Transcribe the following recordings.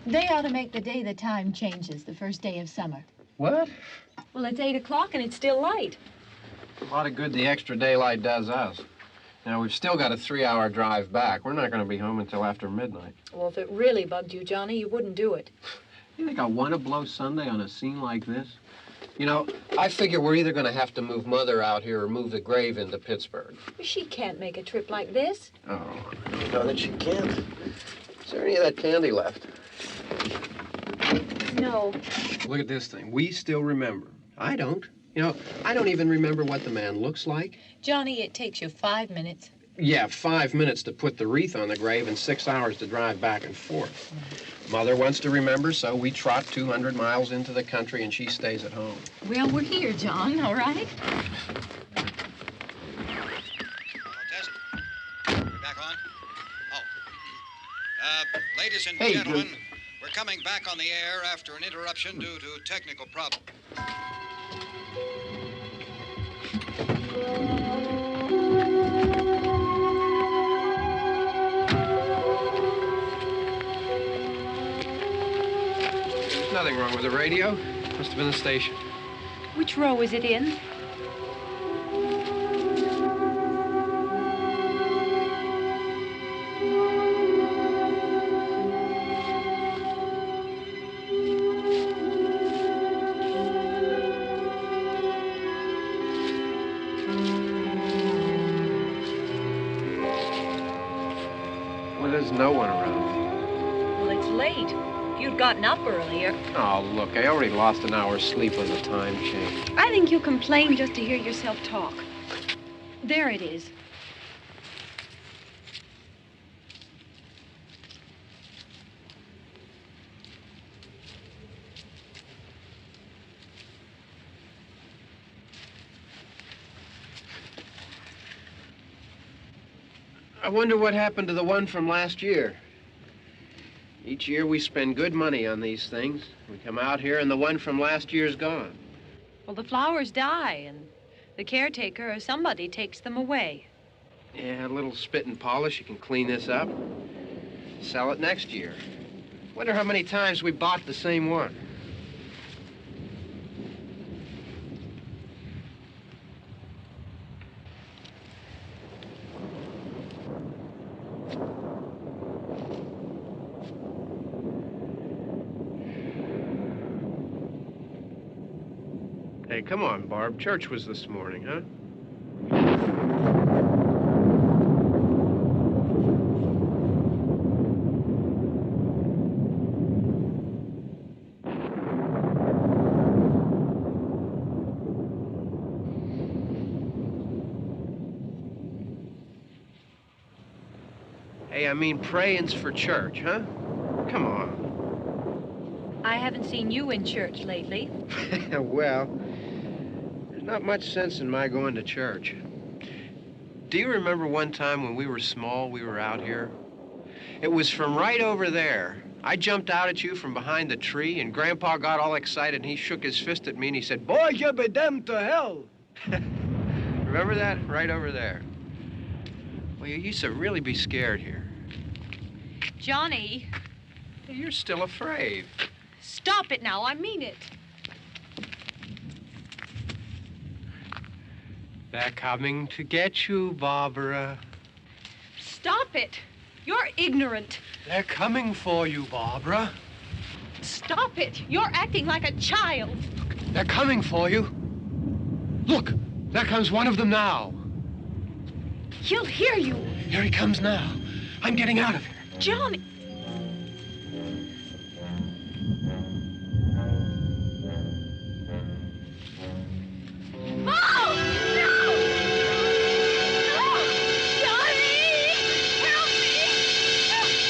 They ought to make the day the time changes, the first day of summer. What? Well, it's 8 o'clock and it's still light. A lot of good the extra daylight does us. Now, we've still got a 3-hour drive back. We're not going to be home until after midnight. Well, if it really bugged you, Johnny, you wouldn't do it. You think I want to blow Sunday on a scene like this? You know, I figure we're either going to have to move Mother out here or move the grave into Pittsburgh. She can't make a trip like this. Oh, you know that she can't. Is there any of that candy left? No. Look at this thing. We still remember. I don't. You know, I don't even remember what the man looks like. Johnny, it takes you 5 minutes. Yeah, 5 minutes to put the wreath on the grave and 6 hours to drive back and forth. Mother wants to remember, so we trot 200 miles into the country and she stays at home. Well, we're here, John, all right? Test. We're back on? Oh. Ladies and gentlemen, we're coming back on the air after an interruption due to technical problem. There's nothing wrong with the radio. Must have been the station. Which row is it in? Well, there's no one around. Well, it's late. If you'd gotten up earlier. Oh, look, I already lost an hour's sleep on the time change. I think you complain just to hear yourself talk. There it is. I wonder what happened to the one from last year. Each year we spend good money on these things. We come out here and the one from last year's gone. Well, the flowers die, and the caretaker or somebody takes them away. Yeah, a little spit and polish. You can clean this up. Sell it next year. Wonder how many times we bought the same one. Hey, come on, Barb. Church was this morning, huh? Hey, I mean praying's for church, huh? Come on. I haven't seen you in church lately. Well, there's not much sense in my going to church. Do you remember one time when we were small, we were out here? It was from right over there. I jumped out at you from behind the tree, and Grandpa got all excited, and he shook his fist at me, and he said, "Boy, you be damned to hell." Remember that? Right over there. Well, you used to really be scared here. Johnny, You're still afraid. stop it now. I mean it. They're coming to get you, Barbara. Stop it. You're ignorant. They're coming for you, Barbara. Stop it. You're acting like a child. They're coming for you. Look, there comes one of them now. He'll hear you. Here he comes now. I'm getting out of here. Johnny. Oh! No! No! Johnny! Help me!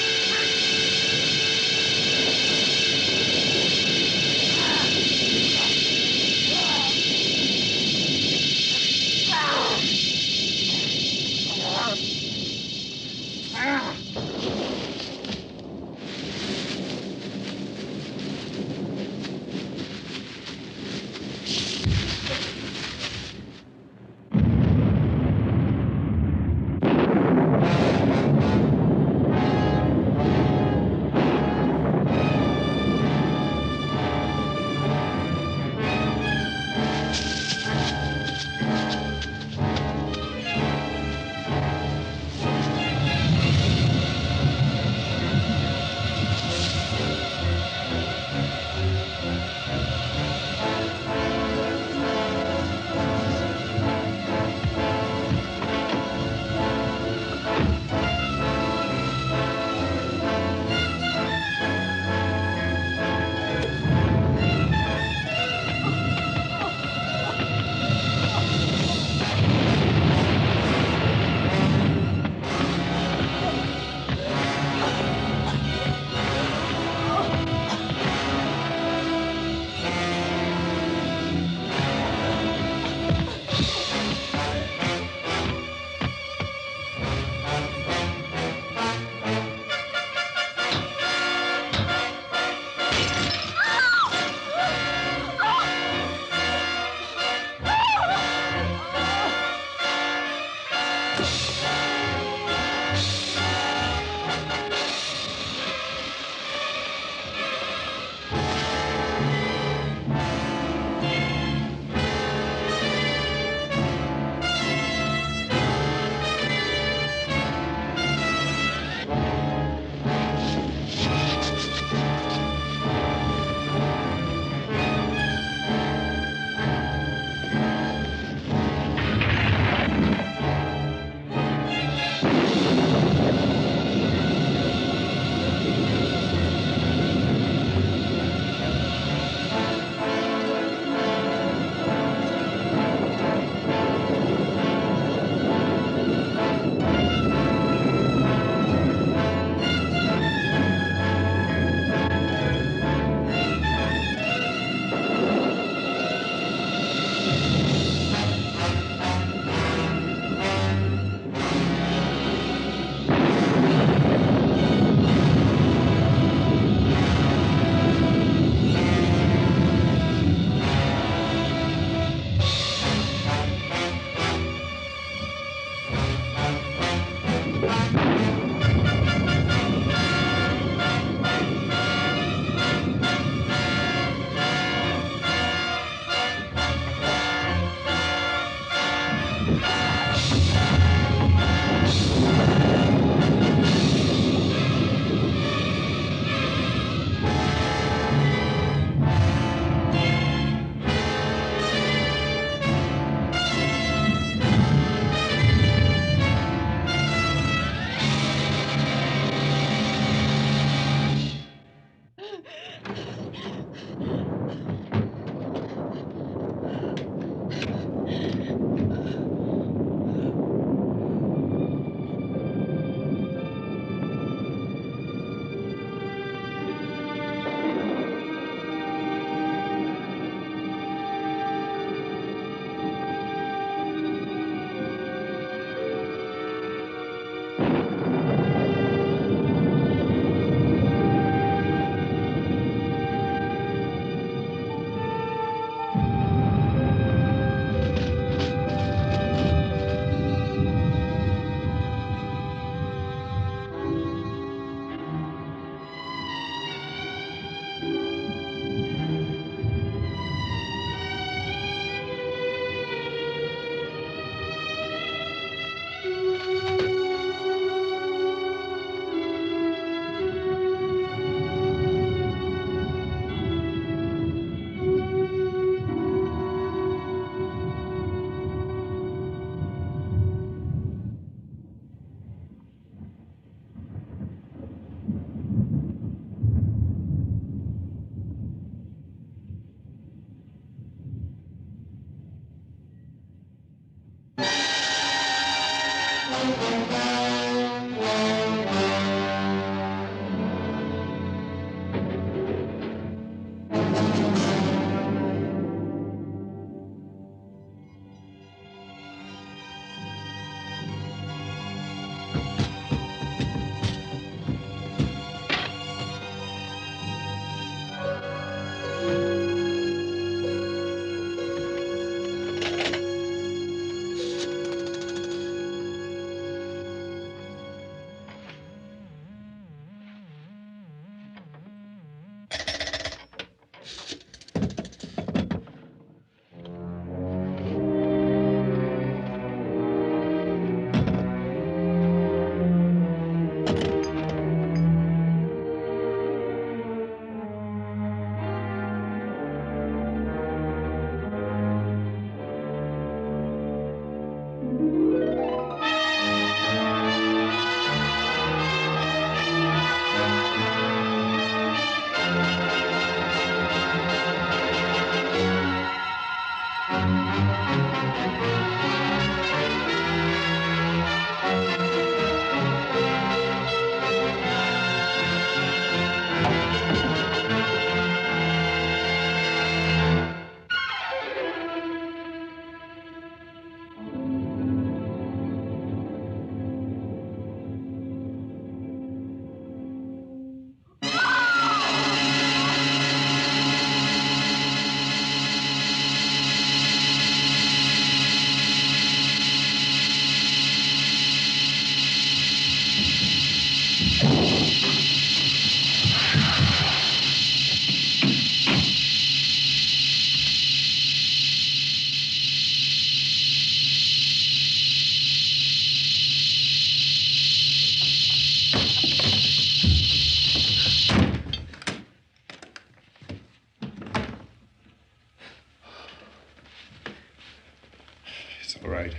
All right.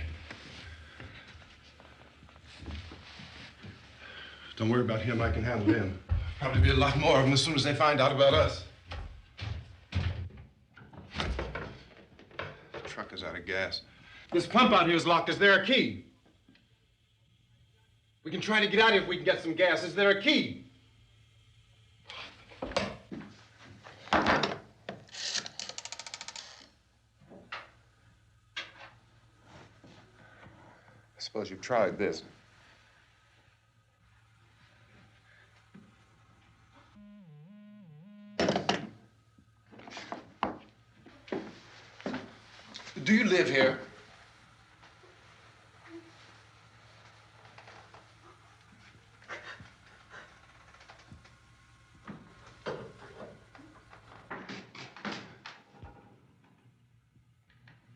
Don't worry about him. I can handle him. Probably be a lot more of them as soon as they find out about us. The truck is out of gas. This pump out here is locked. Is there a key? We can try to get out of here if we can get some gas. Is there a key? I suppose you've tried this. Do you live here?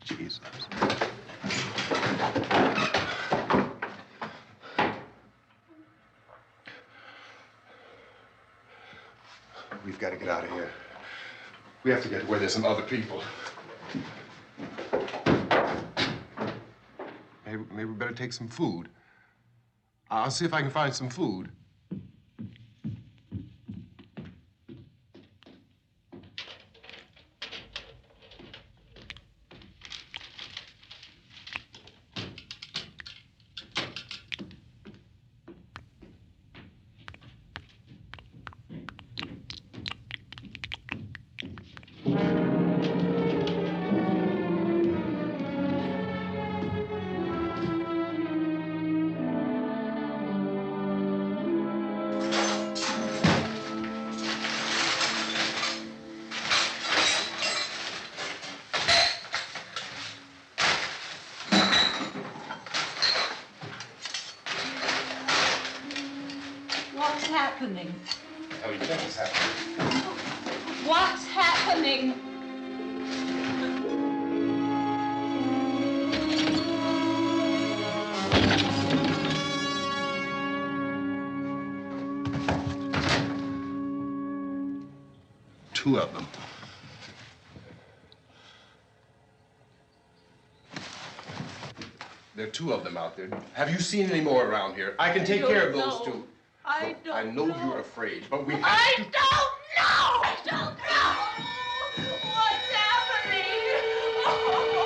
Jesus. We've got to get out of here. We have to get to where there's some other people. Maybe we better take some food. I'll see if I can find some food. What's happening? How do you think it's happening? What's happening? Two of them. There are two of them out there. Have you seen any more around here? I can take care of those two. I Look, I know you're afraid, but we have I to... don't know! I don't know! What's happening? Oh.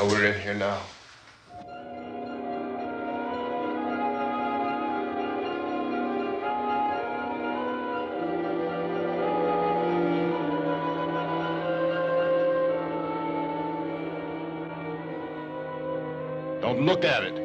Oh, we're in here now. Don't look at it.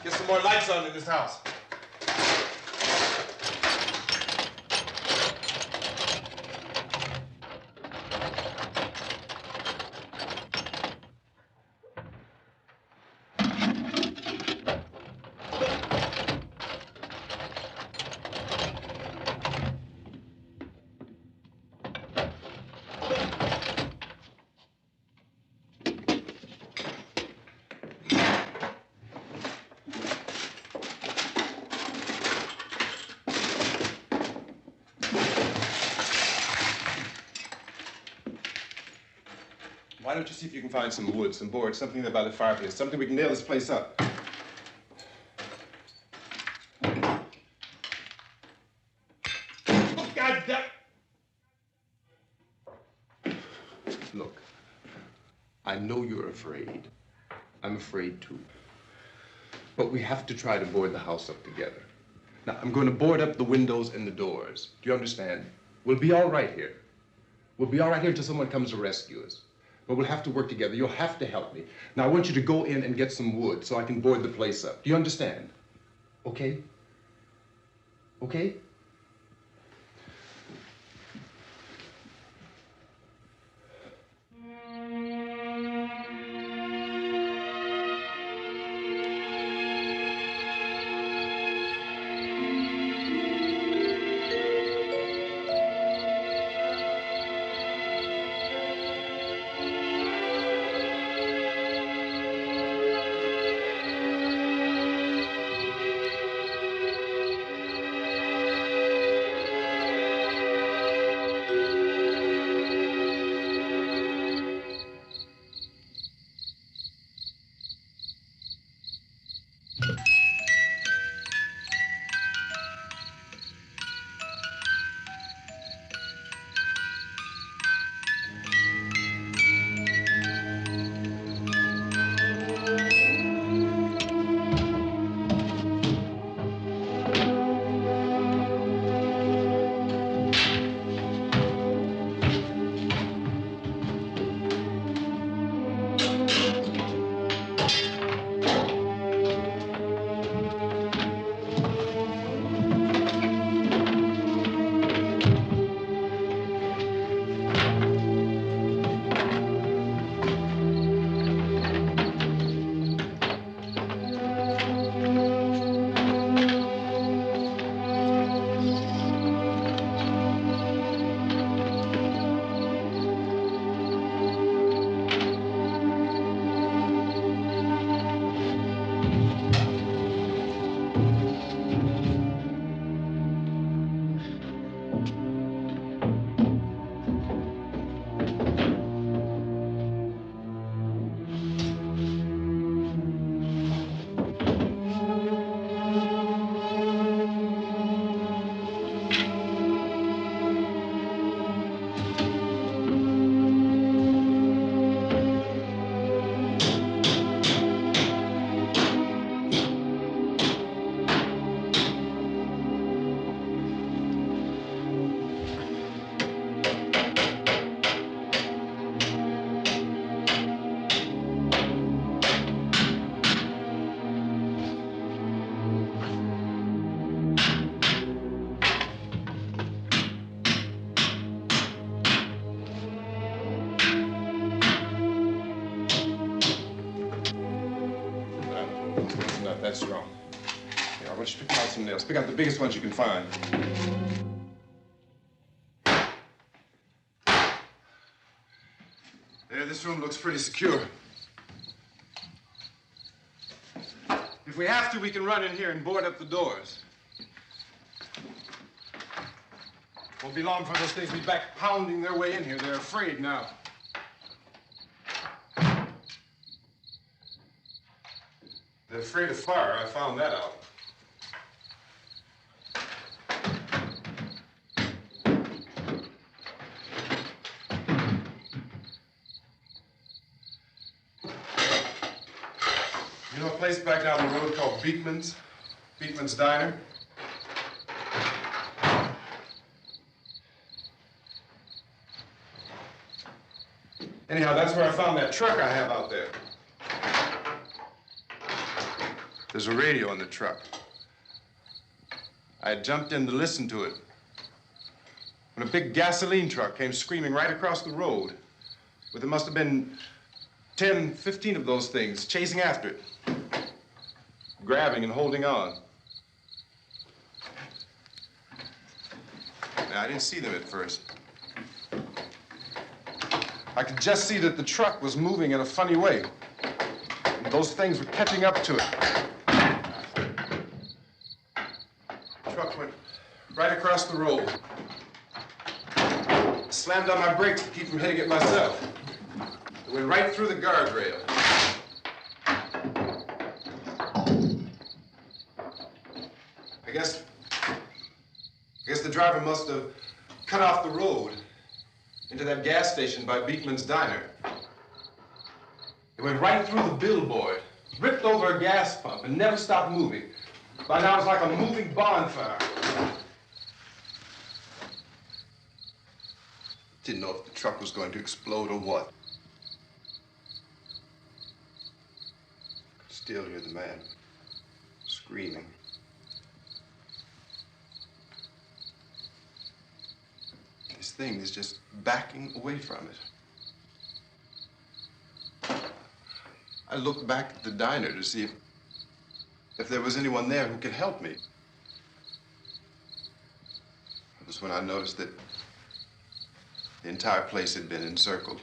Get some more lights on in this house. Why don't you see if you can find some wood, some boards, something there by the fireplace, something we can nail this place up. Oh, God damn! Look, I know you're afraid. I'm afraid too. But we have to try to board the house up together. Now, I'm going to board up the windows and the doors. Do you understand? We'll be all right here. We'll be all right here until someone comes to rescue us. But we'll have to work together. You'll have to help me. Now, I want you to go in and get some wood so I can board the place up. Do you understand? Okay? Okay? that's wrong. Here, I want you to pick out some nails. Pick out the biggest ones you can find. There, this room looks pretty secure. If we have to, we can run in here and board up the doors. Won't be long before those things will be back pounding their way in here. They're afraid now. They're afraid of fire. I found that out. You know a place back down the road called Beekman's? Beekman's Diner? Anyhow, that's where I found that truck I have out there. There's a radio in the truck. I had jumped in to listen to it when a big gasoline truck came screaming right across the road with there must have been 10, 15 of those things chasing after it, grabbing and holding on. Now, I didn't see them at first. I could just see that the truck was moving in a funny way. And those things were catching up to it. The truck went right across the road. Slammed on my brakes to keep from hitting it myself. It went right through the guardrail. I guess the driver must have cut off the road into that gas station by Beekman's Diner. It went right through the billboard, ripped over a gas pump, and never stopped moving. By now, it's like a moving bonfire. Didn't know if the truck was going to explode or what. Still hear the man screaming. This thing is just backing away from it. I looked back at the diner to see if there was anyone there who could help me. It was when I noticed that the entire place had been encircled.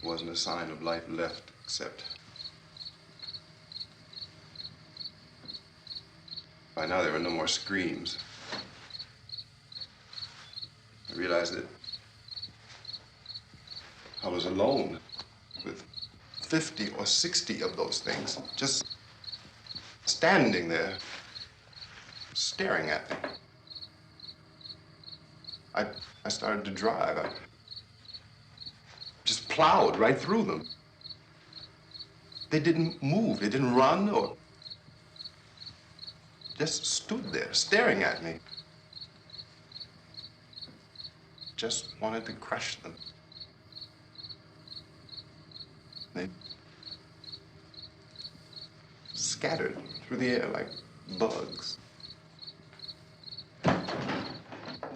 There wasn't a sign of life left except by now there were no more screams. I realized that I was alone with 50 or 60 of those things, just standing there, staring at me. I started to drive. I just plowed right through them. They didn't move, they didn't run or just stood there, staring at me. Just wanted to crush them. They scattered through the air like bugs.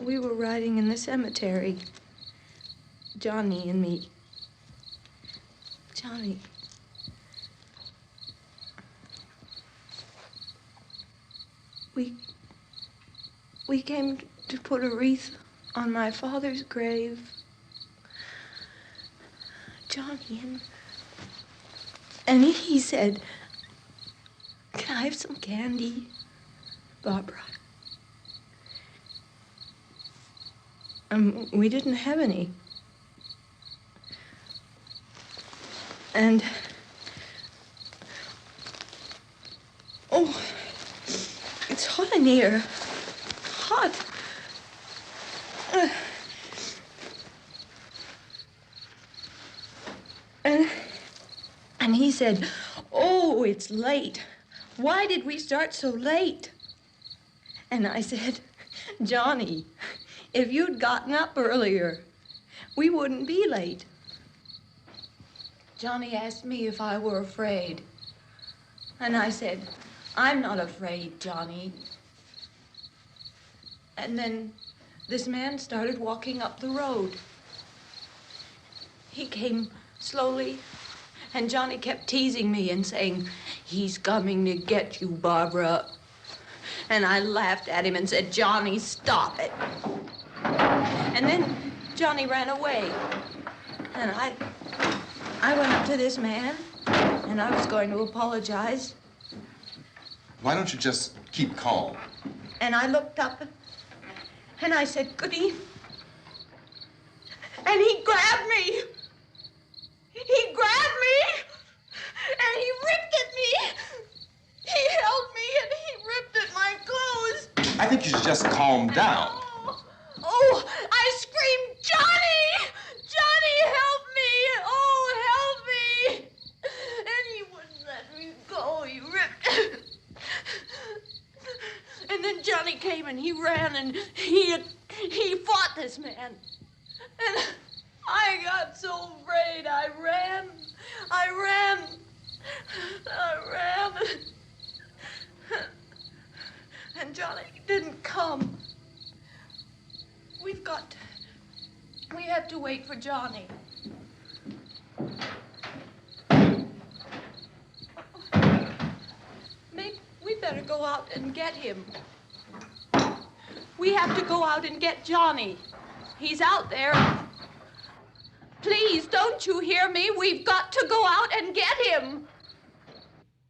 We were riding in the cemetery, Johnny and me. Johnny. We came to put a wreath on my father's grave. Johnny, and he said, "Can I have some candy, Barbara?" We didn't have any. And, oh, it's hot in here. Hot. And he said, "Oh, it's late. Why did we start so late?" And I said, "Johnny, if you'd gotten up earlier, we wouldn't be late." Johnny asked me if I were afraid. And I said, "I'm not afraid, Johnny." And then this man started walking up the road. He came slowly And Johnny kept teasing me and saying, "He's coming to get you, Barbara." And I laughed at him and said, "Johnny, stop it." And then Johnny ran away. And I went up to this man, and I was going to apologize. Why don't you just keep calm? And I looked up, and I said, "Good evening." And he grabbed me. He grabbed me, and he ripped at me. He held me, and he ripped at my clothes. I think you should just calm down. Oh, I screamed, "Johnny! Johnny, help me! Oh, help me!" And he wouldn't let me go. He ripped. And then Johnny came and he ran and he fought this man. And I got so afraid. I ran. And Johnny didn't come. We have to wait for Johnny. Maybe we better go out and get him. We have to go out and get Johnny. He's out there. Please, don't you hear me? We've got to go out and get him.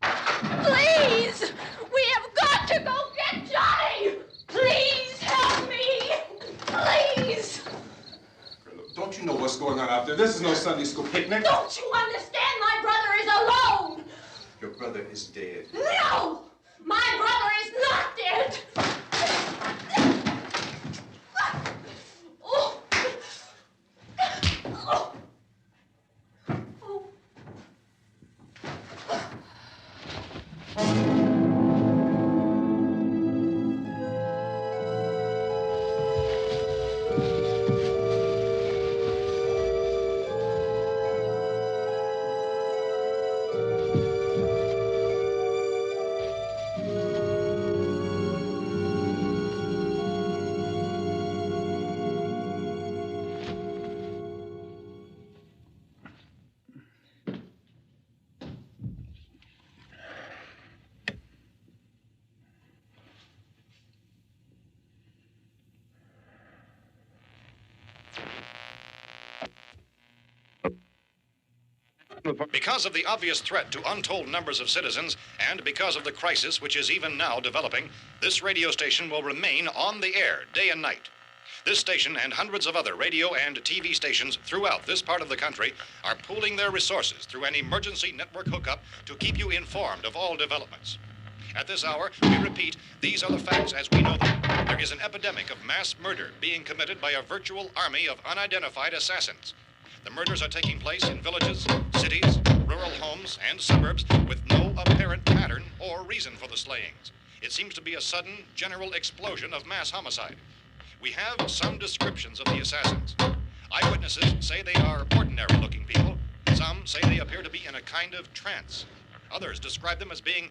Please! We have got to go get Johnny! Please help me! Please! Don't you know what's going on out there? This is no Sunday school picnic. Don't you understand? My brother is alone! Your brother is dead. No! My brother is not dead! Oh. Oh. Because of the obvious threat to untold numbers of citizens, and because of the crisis which is even now developing, this radio station will remain on the air day and night. This station and hundreds of other radio and TV stations throughout this part of the country are pooling their resources through an emergency network hookup to keep you informed of all developments. At this hour, we repeat, these are the facts as we know them. There is an epidemic of mass murder being committed by a virtual army of unidentified assassins. The murders are taking place in villages, cities, rural homes, and suburbs with no apparent pattern or reason for the slayings. It seems to be a sudden, general explosion of mass homicide. We have some descriptions of the assassins. Eyewitnesses say they are ordinary-looking people. Some say they appear to be in a kind of trance. Others describe them as being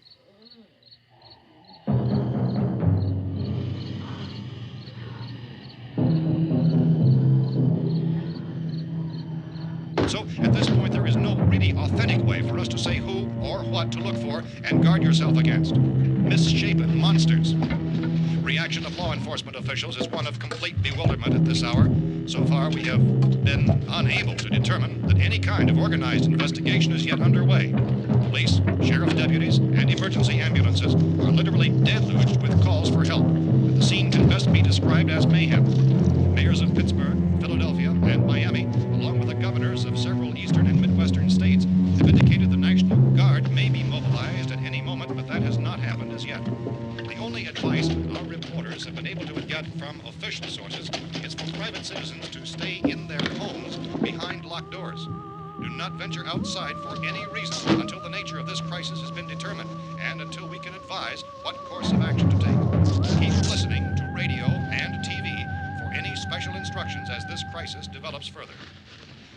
So, at this point, there is no really authentic way for us to say who or what to look for and guard yourself against. Misshapen monsters. Reaction of law enforcement officials is one of complete bewilderment at this hour. So far, we have been unable to determine that any kind of organized investigation is yet underway. Police, sheriff's deputies, and emergency ambulances are literally deluged with calls for help. The scene can best be described as mayhem. Mayors of Pittsburgh, Philadelphia, and Miami, along with the governors of several eastern and midwestern states, have indicated the National Guard may be mobilized at any moment, but that has not happened as yet. The only advice our reporters have been able to get from official sources is for private citizens to stay in their homes behind locked doors. Do not venture outside for any reason until the nature of this crisis has been determined and until we can advise what course of action to take. Keep listening to radio and TV for any special instructions as this crisis develops further.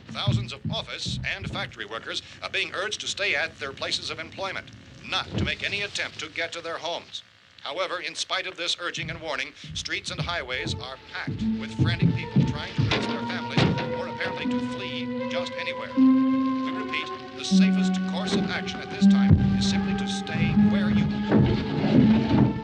Thousands of office and factory workers are being urged to stay at their places of employment, not to make any attempt to get to their homes. However, in spite of this urging and warning, streets and highways are packed with frantic people trying to reach their families or apparently to flee just anywhere. We repeat, the safest course of action at this time is simply to stay where you are.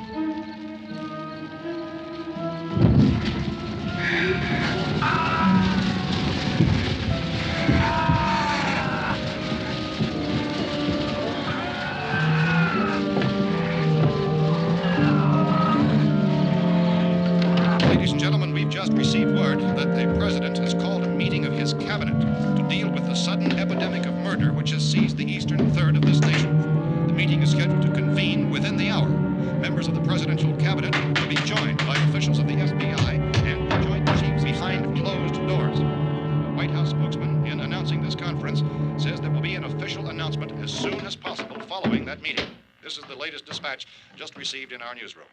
Ladies and gentlemen, we've just received word that the President has called a meeting of his cabinet to deal with the sudden epidemic of murder which has seized the eastern third of this nation. The meeting is scheduled to convene within the hour. Members of the presidential cabinet will be joined by officials of the FBI and joint chiefs behind closed doors. The White House spokesman, in announcing this conference, says there will be an official announcement as soon as possible following that meeting. This is the latest dispatch just received in our newsroom.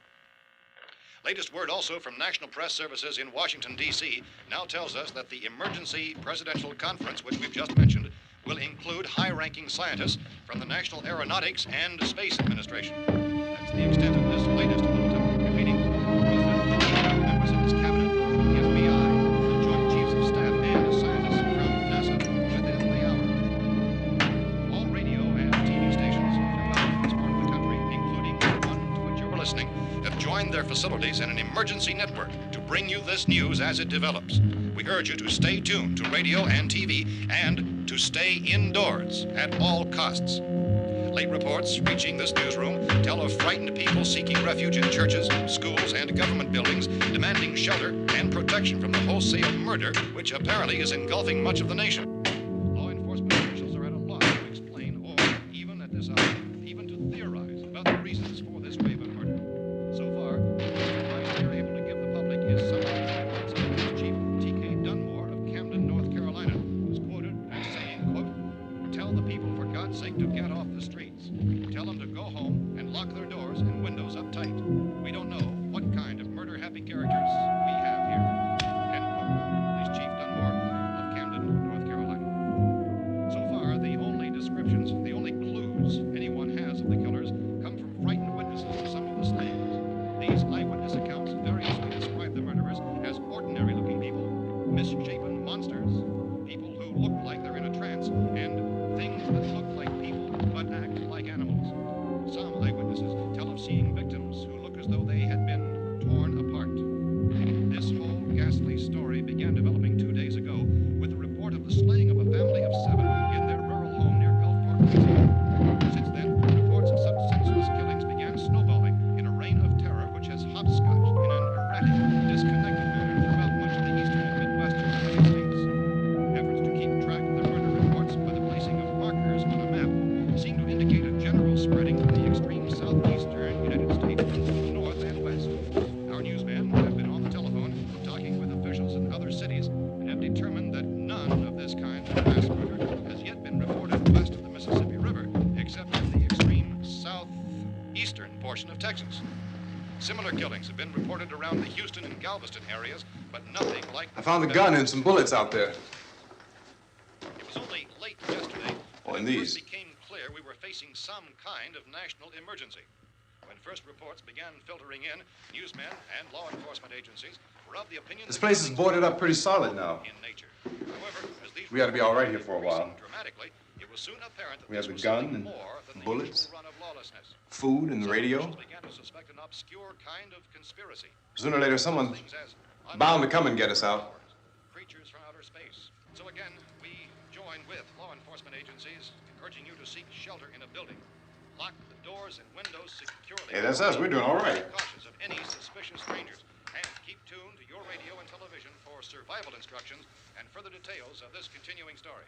Latest word also from National Press Services in Washington, D.C. now tells us that the emergency presidential conference, which we've just mentioned, will include high-ranking scientists from the National Aeronautics and Space Administration. That's the extent of this latest bulletin. Repeating, the President, members of his cabinet, the FBI, the Joint Chiefs of Staff, and scientists from NASA within the hour. All radio and TV stations throughout this part of the country, including the one to which you're listening, have joined their facilities in an emergency network to bring you this news as it develops. We urge you to stay tuned to radio and TV and to stay indoors at all costs. Late reports reaching this newsroom tell of frightened people seeking refuge in churches, schools, and government buildings, demanding shelter and protection from the wholesale murder which apparently is engulfing much of the nation. Law enforcement officials are at a loss to explain or, even at this hour, even to theorize about the reasons for this wave of murder. So far, the advice we are able to give the public is summarized by Police Chief T.K. Dunmore of Camden, North Carolina, who's quoted as saying, quote, "Tell the people for God's sake to get off the streets. Tell them to go home and lock their doors and windows up tight. We don't know what kind of murder-happy characters we have here." End quote. Police Chief Dunmore of Camden, North Carolina. So far, the only descriptions, the only clues anyone has of the killers come from frightened witnesses to some of the slayings. These eyewitness accounts variously describe the murderers as ordinary-looking people, misshapen monsters, people who look like they're in a trance, and things that look like people but act like animals. Some eyewitnesses tell of seeing victims who look as though they had been torn apart. This whole ghastly story began developing 2 days ago with the report of the slaying of a family of 7 in their rural home near Gulfport, Louisiana. Since then, reports of such senseless killings began snowballing in a reign of terror which has hopscotched in an erratic, disconnected manner throughout much of the eastern and midwestern United States. Efforts to keep track of the murder reports by the placing of markers on a map seem to indicate a general spreading from the extreme southeastern United States to the north and west. Our newsmen have been on the telephone talking with officials in other cities and have determined that none of this kind of mass murder has yet been reported west of the Mississippi River, except in the extreme southeastern portion of Texas. Similar killings have been reported around the Houston and Galveston areas, but nothing like... I found the gun and some bullets out there. It was only late yesterday Oh, that and it these. first became clear we were facing some kind of national emergency. When first reports began filtering in, newsmen and law enforcement agencies were of the opinion This that place is killings boarded were up pretty solid now. in nature. However, as these We ought to be all right here for a while. reports dramatically, it was soon apparent that We have this the was gun something and more than the bullets, usual run of lawlessness. food and the Some radio. officials began to suspect an obscure kind of conspiracy. Sooner or later, someone's Things as bound to come and get us out. creatures from outer space. So again, we join with law enforcement agencies, urging you to seek shelter in a building. Lock the doors and windows securely. Hey, that's us. We're doing all right. Be cautious of any suspicious strangers, and keep tuned to your radio and television for survival instructions and further details of this continuing story.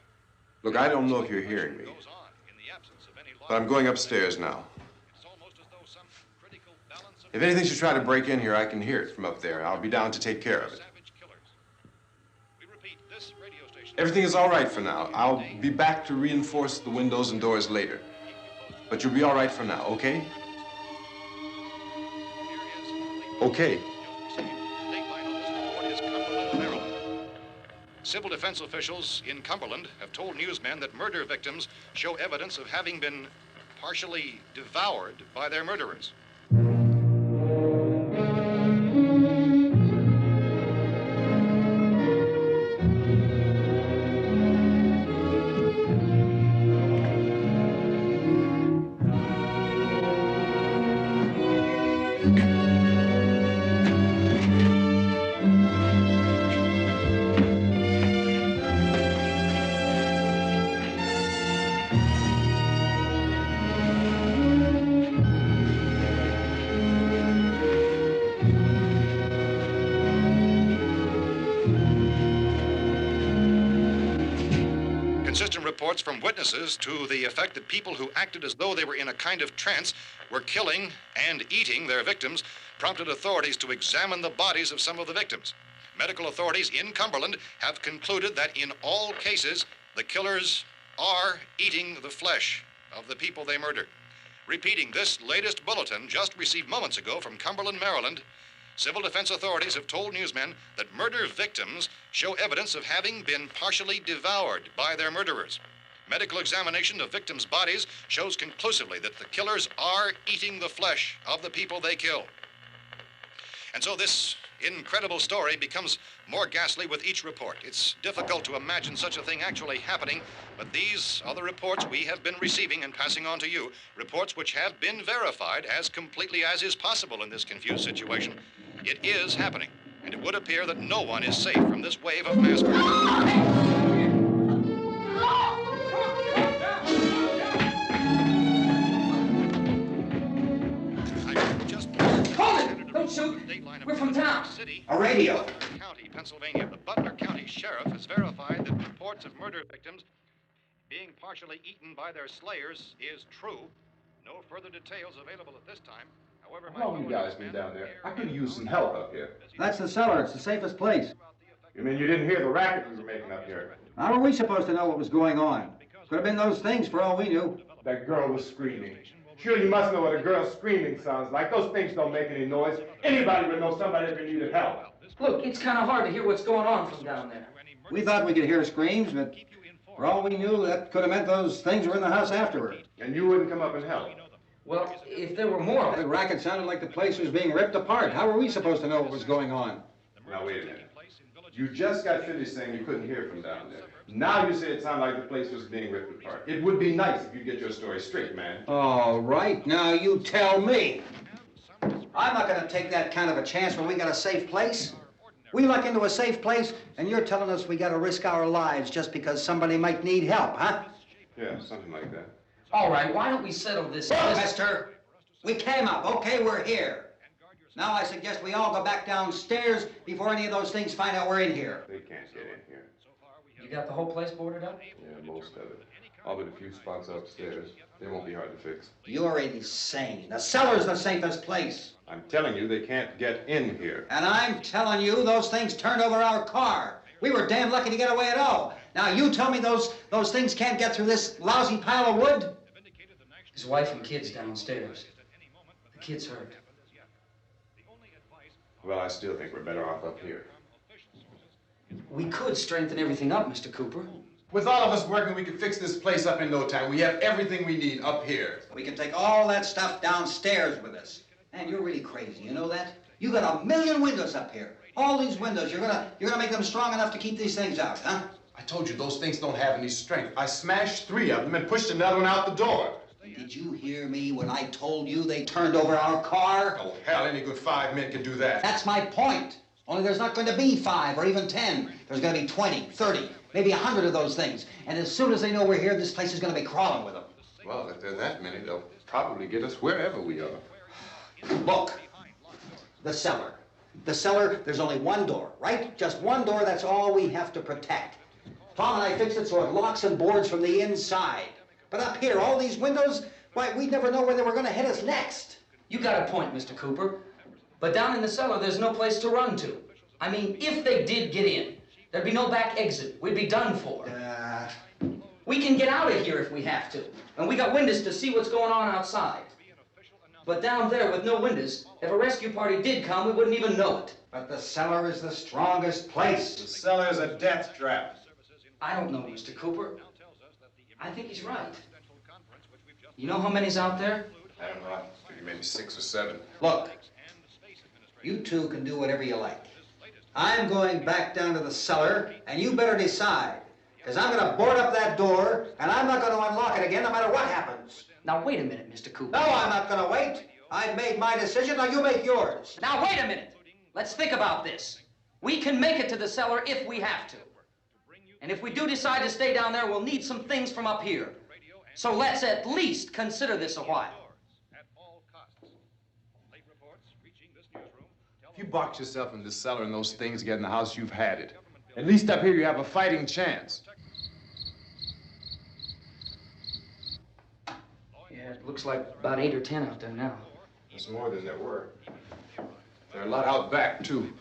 Look, I don't know if you're hearing me, Goes on in the absence of any law. but I'm going upstairs now. It's almost as though some critical balance of If anything should try to break in here, I can hear it from up there. I'll be down to take care of it. savage killers. We repeat, this radio station. Everything is all right for now. I'll be back to reinforce the windows and doors later. But you'll be all right for now, okay? Okay. Civil defense officials in Cumberland have told newsmen that murder victims show evidence of having been partially devoured by their murderers. Consistent reports from witnesses to the effect that people who acted as though they were in a kind of trance were killing and eating their victims prompted authorities to examine the bodies of some of the victims. Medical authorities in Cumberland have concluded that in all cases, the killers are eating the flesh of the people they murdered. Repeating this latest bulletin just received moments ago from Cumberland, Maryland, civil defense authorities have told newsmen that murder victims show evidence of having been partially devoured by their murderers. Medical examination of victims' bodies shows conclusively that the killers are eating the flesh of the people they kill. And so this incredible story becomes more ghastly with each report. It's difficult to imagine such a thing actually happening, but these are the reports we have been receiving and passing on to you, reports which have been verified as completely as is possible in this confused situation. It is happening, and it would appear that no one is safe from this wave of mass murder. Don't shoot. We're from town. A radio. County, Pennsylvania. The Butler County Sheriff has verified that reports of murder victims being partially eaten by their slayers is true. No further details available at this time. However, How long you guys been down there? I could use some help up here. That's the cellar. It's the safest place. You mean you didn't hear the racket we were making up here? How were we supposed to know what was going on? Could have been those things for all we knew. That girl was screaming. Sure, you must know what a girl screaming sounds like. Those things don't make any noise. Anybody would know somebody ever needed help. Look, it's kind of hard to hear what's going on from down there. We thought we could hear screams, but for all we knew, that could have meant those things were in the house afterward. And you wouldn't come up and help? Well, if there were more... The racket sounded like the place was being ripped apart. How were we supposed to know what was going on? Now, wait a minute. You just got finished saying you couldn't hear from down there. Now you say it sounded like the place was being ripped apart. It would be nice if you get your story straight, man. All right, now you tell me. I'm not going to take that kind of a chance when we got a safe place. We luck into a safe place, and you're telling us we got to risk our lives just because somebody might need help, huh? Yeah, something like that. All right, why don't we settle this... Look, mister, we came up. Okay, we're here. Now I suggest we all go back downstairs before any of those things find out we're in here. They can't get in here. You got the whole place boarded up? Yeah, most of it. All but a few spots upstairs. They won't be hard to fix. You're insane. The cellar's the safest place. I'm telling you, they can't get in here. And I'm telling you, those things turned over our car. We were damn lucky to get away at all. Now you tell me those things can't get through this lousy pile of wood? His wife and kids downstairs. The kid's hurt. Well, I still think we're better off up here. We could strengthen everything up, Mr. Cooper. With all of us working, we could fix this place up in no time. We have everything we need up here. We can take all that stuff downstairs with us. Man, you're really crazy, you know that? You got 1,000,000 windows up here. All these windows, you're gonna make them strong enough to keep these things out, huh? I told you, those things don't have any strength. I smashed 3 of them and pushed another one out the door. Did you hear me when I told you they turned over our car? Oh, hell, any good 5 men can do that. That's my point. Only there's not going to be 5 or even 10. There's going to be 20, 30, maybe 100 of those things. And as soon as they know we're here, this place is going to be crawling with them. Well, if there are that many, they'll probably get us wherever we are. Look, the cellar. The cellar, there's only one door, right? Just one door, that's all we have to protect. Tom and I fixed it so it locks and boards from the inside. But up here, all these windows, why, we'd never know where they were going to hit us next. You got a point, Mr. Cooper. But down in the cellar, there's no place to run to. I mean, if they did get in, there'd be no back exit. We'd be done for. We can get out of here if we have to. And we got windows to see what's going on outside. But down there with no windows, if a rescue party did come, we wouldn't even know it. But the cellar is the strongest place. The cellar's a death trap. I don't know, Mr. Cooper. I think he's right. You know how many's out there? I don't know. Maybe 6 or 7. Look, you two can do whatever you like. I'm going back down to the cellar, and you better decide. Because I'm going to board up that door, and I'm not going to unlock it again no matter what happens. Now, wait a minute, Mr. Cooper. No, I'm not going to wait. I made my decision, now you make yours. Now, wait a minute. Let's think about this. We can make it to the cellar if we have to. And if we do decide to stay down there, we'll need some things from up here. So let's at least consider this a while. If you box yourself in the cellar and those things get in the house, you've had it. At least up here you have a fighting chance. Yeah, it looks like about 8 or 10 out there now. There's more than there were. There are a lot out back, too.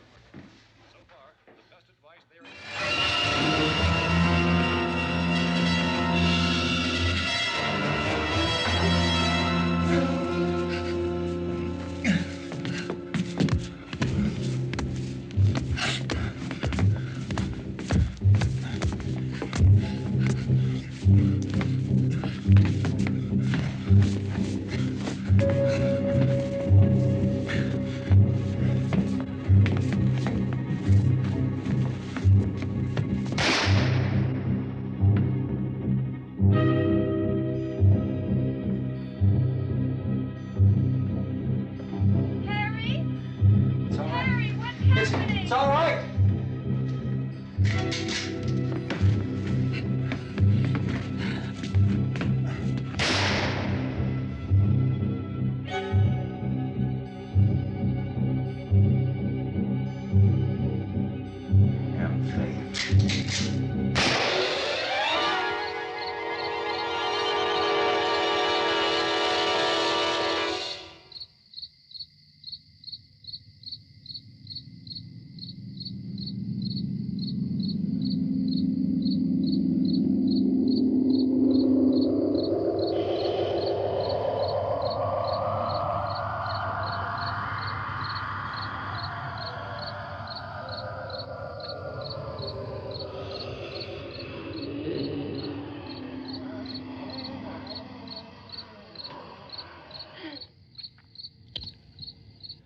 It's all right.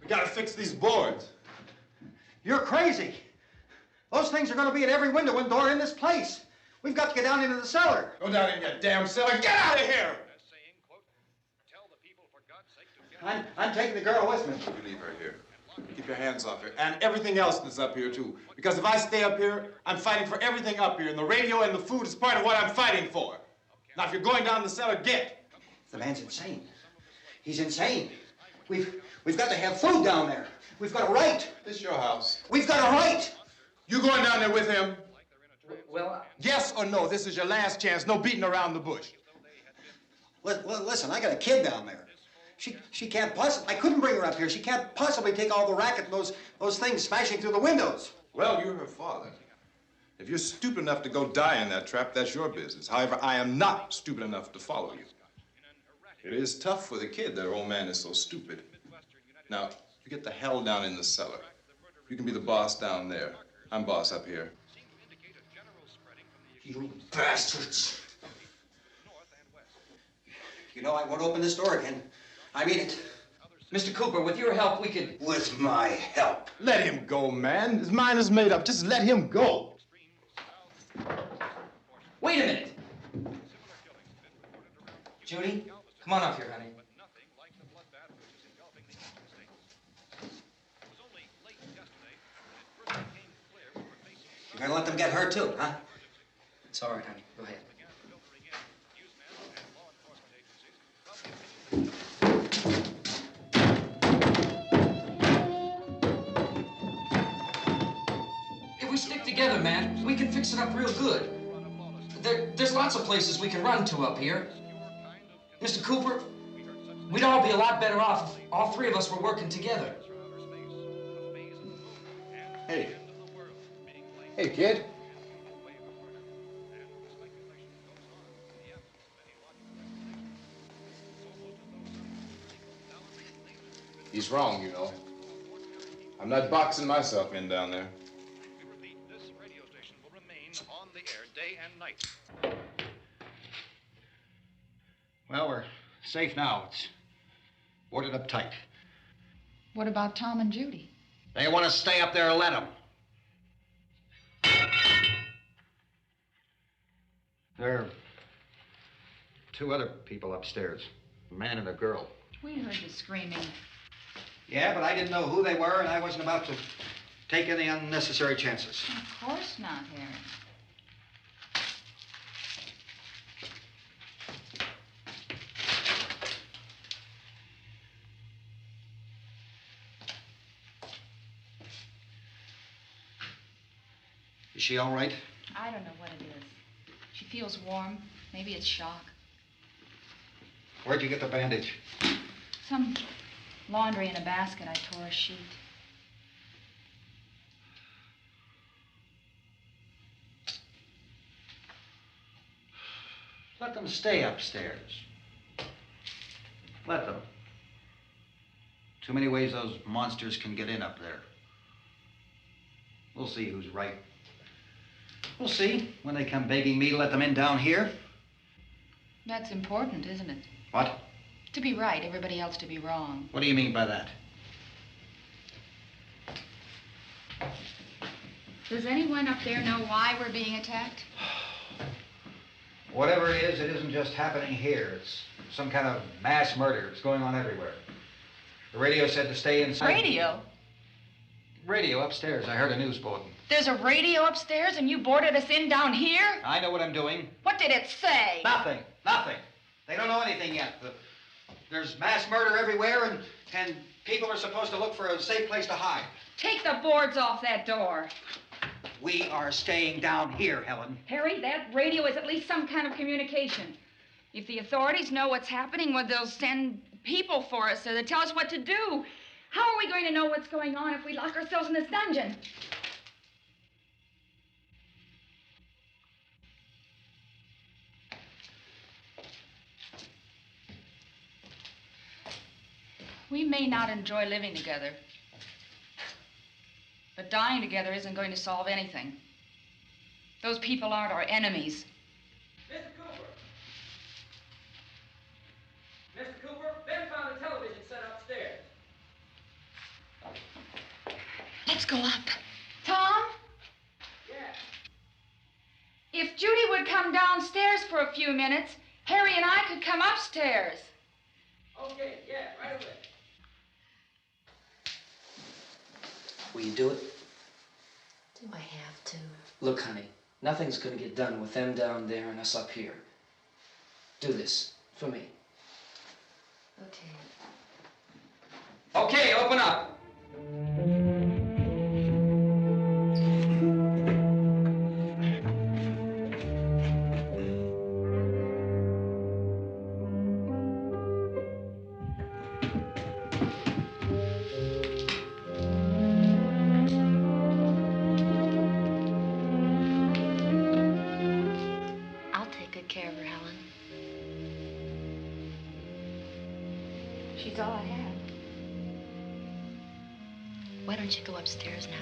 We gotta fix these boards. You're crazy. Those things are going to be at every window and door in this place. We've got to get down into the cellar. Go down in your damn cellar. Get out of here! I'm taking the girl with me. You leave her here. Keep your hands off her. And everything else that's up here, too. Because if I stay up here, I'm fighting for everything up here. And the radio and the food is part of what I'm fighting for. Now, if you're going down the cellar, get. The man's insane. He's insane. We've got to have food down there. We've got a right. This is your house. We've got a right. You going down there with him? Well, Yes or no? This is your last chance. No beating around the bush. Listen, I got a kid down there. She can't possibly, I couldn't bring her up here. She can't possibly take all the racket and those things smashing through the windows. Well, you're her father. If you're stupid enough to go die in that trap, that's your business. However, I am not stupid enough to follow you. It is tough for the kid that her old man is so stupid. Now, you get the hell down in the cellar. You can be the boss down there. I'm boss up here. You bastards. You know, I won't open this door again. I mean it. Mr. Cooper, with your help, we could... With my help. Let him go, man. His mind is made up. Just let him go. Wait a minute. Judy, come on up here, honey. You're gonna let them get hurt too, huh? It's all right, honey. Go ahead. If we stick together, man, we can fix it up real good. There's lots of places we can run to up here. Mr. Cooper, we'd all be a lot better off if all three of us were working together. Hey. Hey, kid. He's wrong, you know. I'm not boxing myself in down there. This radio station will remain on the air day and night. Well, we're safe now. It's boarded up tight. What about Tom and Judy? They want to stay up there, let them. There are two other people upstairs, a man and a girl. We heard the screaming. Yeah, but I didn't know who they were, and I wasn't about to take any unnecessary chances. Of course not, Harry. Is she all right? I don't know what it is. She feels warm. Maybe it's shock. Where'd you get the bandage? Some laundry in a basket. I tore a sheet. Let them stay upstairs. Let them. Too many ways those monsters can get in up there. We'll see who's right. We'll see when they come begging me to let them in down here. That's important, isn't it? What? To be right, everybody else to be wrong. What do you mean by that? Does anyone up there know why we're being attacked? Whatever it isn't just happening here. It's some kind of mass murder. It's going on everywhere. The radio said to stay inside. Radio? Radio upstairs. I heard a news bulletin. There's a radio upstairs and you boarded us in down here? I know what I'm doing. What did it say? Nothing. Nothing. They don't know anything yet. There's mass murder everywhere, and people are supposed to look for a safe place to hide. Take the boards off that door. We are staying down here, Helen. Harry, that radio is at least some kind of communication. If the authorities know what's happening, well, they'll send people for us to tell us what to do. How are we going to know what's going on if we lock ourselves in this dungeon? We may not enjoy living together, but dying together isn't going to solve anything. Those people aren't our enemies. Mr. Cooper! Mr. Cooper, Ben found a television set upstairs. Let's go up. Tom? Yeah. If Judy would come downstairs for a few minutes, Harry and I could come upstairs. Okay, yeah, right away. Will you do it? Do I have to? Look, honey, nothing's gonna get done with them down there and us up here. Do this for me. Okay. Okay, open up. I'll take good care of her, Helen. She's all I have. Why don't you go upstairs now?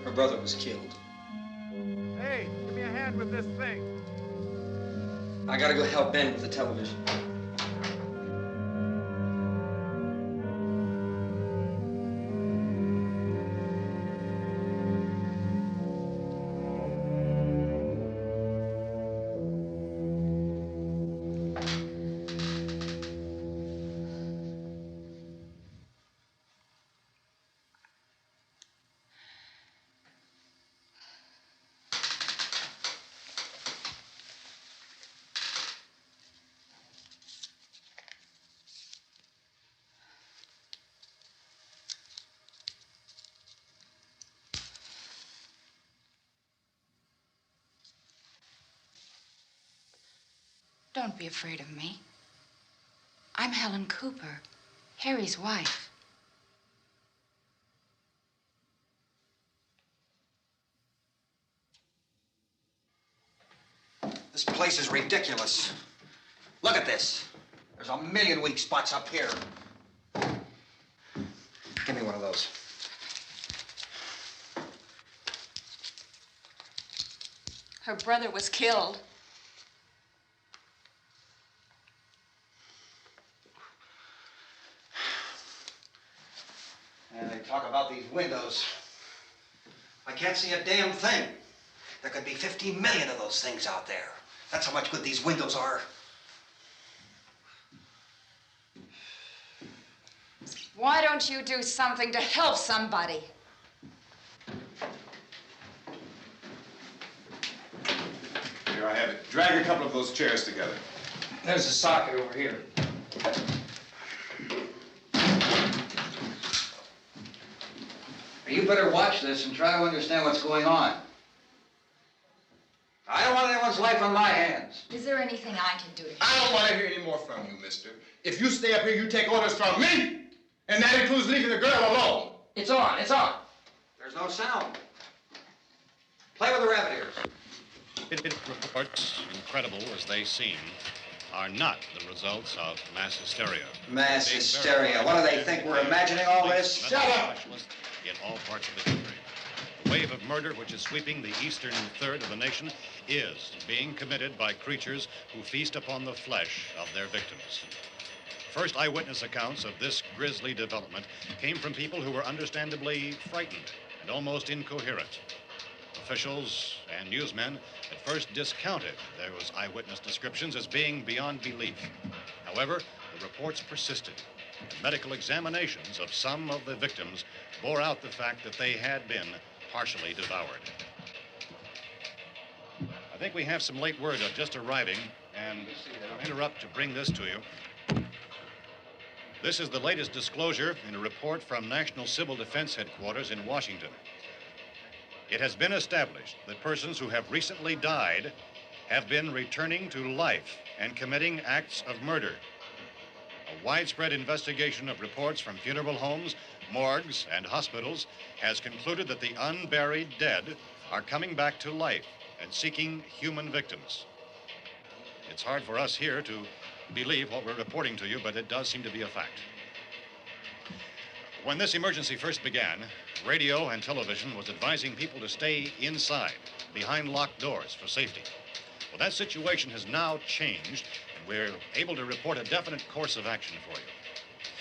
Her brother was killed. Hey, give me a hand with this thing. I gotta go help Ben with the television. Don't be afraid of me. I'm Helen Cooper, Harry's wife. This place is ridiculous. Look at this. There's a million weak spots up here. of those. Her brother was killed. And they talk about these windows. I can't see a damn thing. There could be 50 million of those things out there. That's how much good these windows are. Why don't you do something to help somebody? Here I have it. Drag a couple of those chairs together. There's a socket over here. You better watch this and try to understand what's going on. I don't want anyone's life on my hands. Is there anything I can do to help? I don't want to hear any more from you, mister. If you stay up here, you take orders from me. And that includes leaving the girl alone. It's on, it's on. There's no sound. Play with the rabbit ears. Reports, incredible as they seem, are not the results of mass hysteria. Mass hysteria. What do they think? We're imagining all this? Shut up! In all parts of the country. The wave of murder which is sweeping the eastern third of the nation is being committed by creatures who feast upon the flesh of their victims. First eyewitness accounts of this grisly development came from people who were understandably frightened and almost incoherent. Officials and newsmen at first discounted those eyewitness descriptions as being beyond belief. However, the reports persisted. And medical examinations of some of the victims bore out the fact that they had been partially devoured. I think we have some late word just arriving, and I'll interrupt to bring this to you. This is the latest disclosure in a report from National Civil Defense Headquarters in Washington. It has been established that persons who have recently died have been returning to life and committing acts of murder. A widespread investigation of reports from funeral homes, morgues, and hospitals has concluded that the unburied dead are coming back to life and seeking human victims. It's hard for us here to believe what we're reporting to you, but it does seem to be a fact. When this emergency first began, radio and television was advising people to stay inside, behind locked doors for safety. Well, that situation has now changed, and we're able to report a definite course of action for you.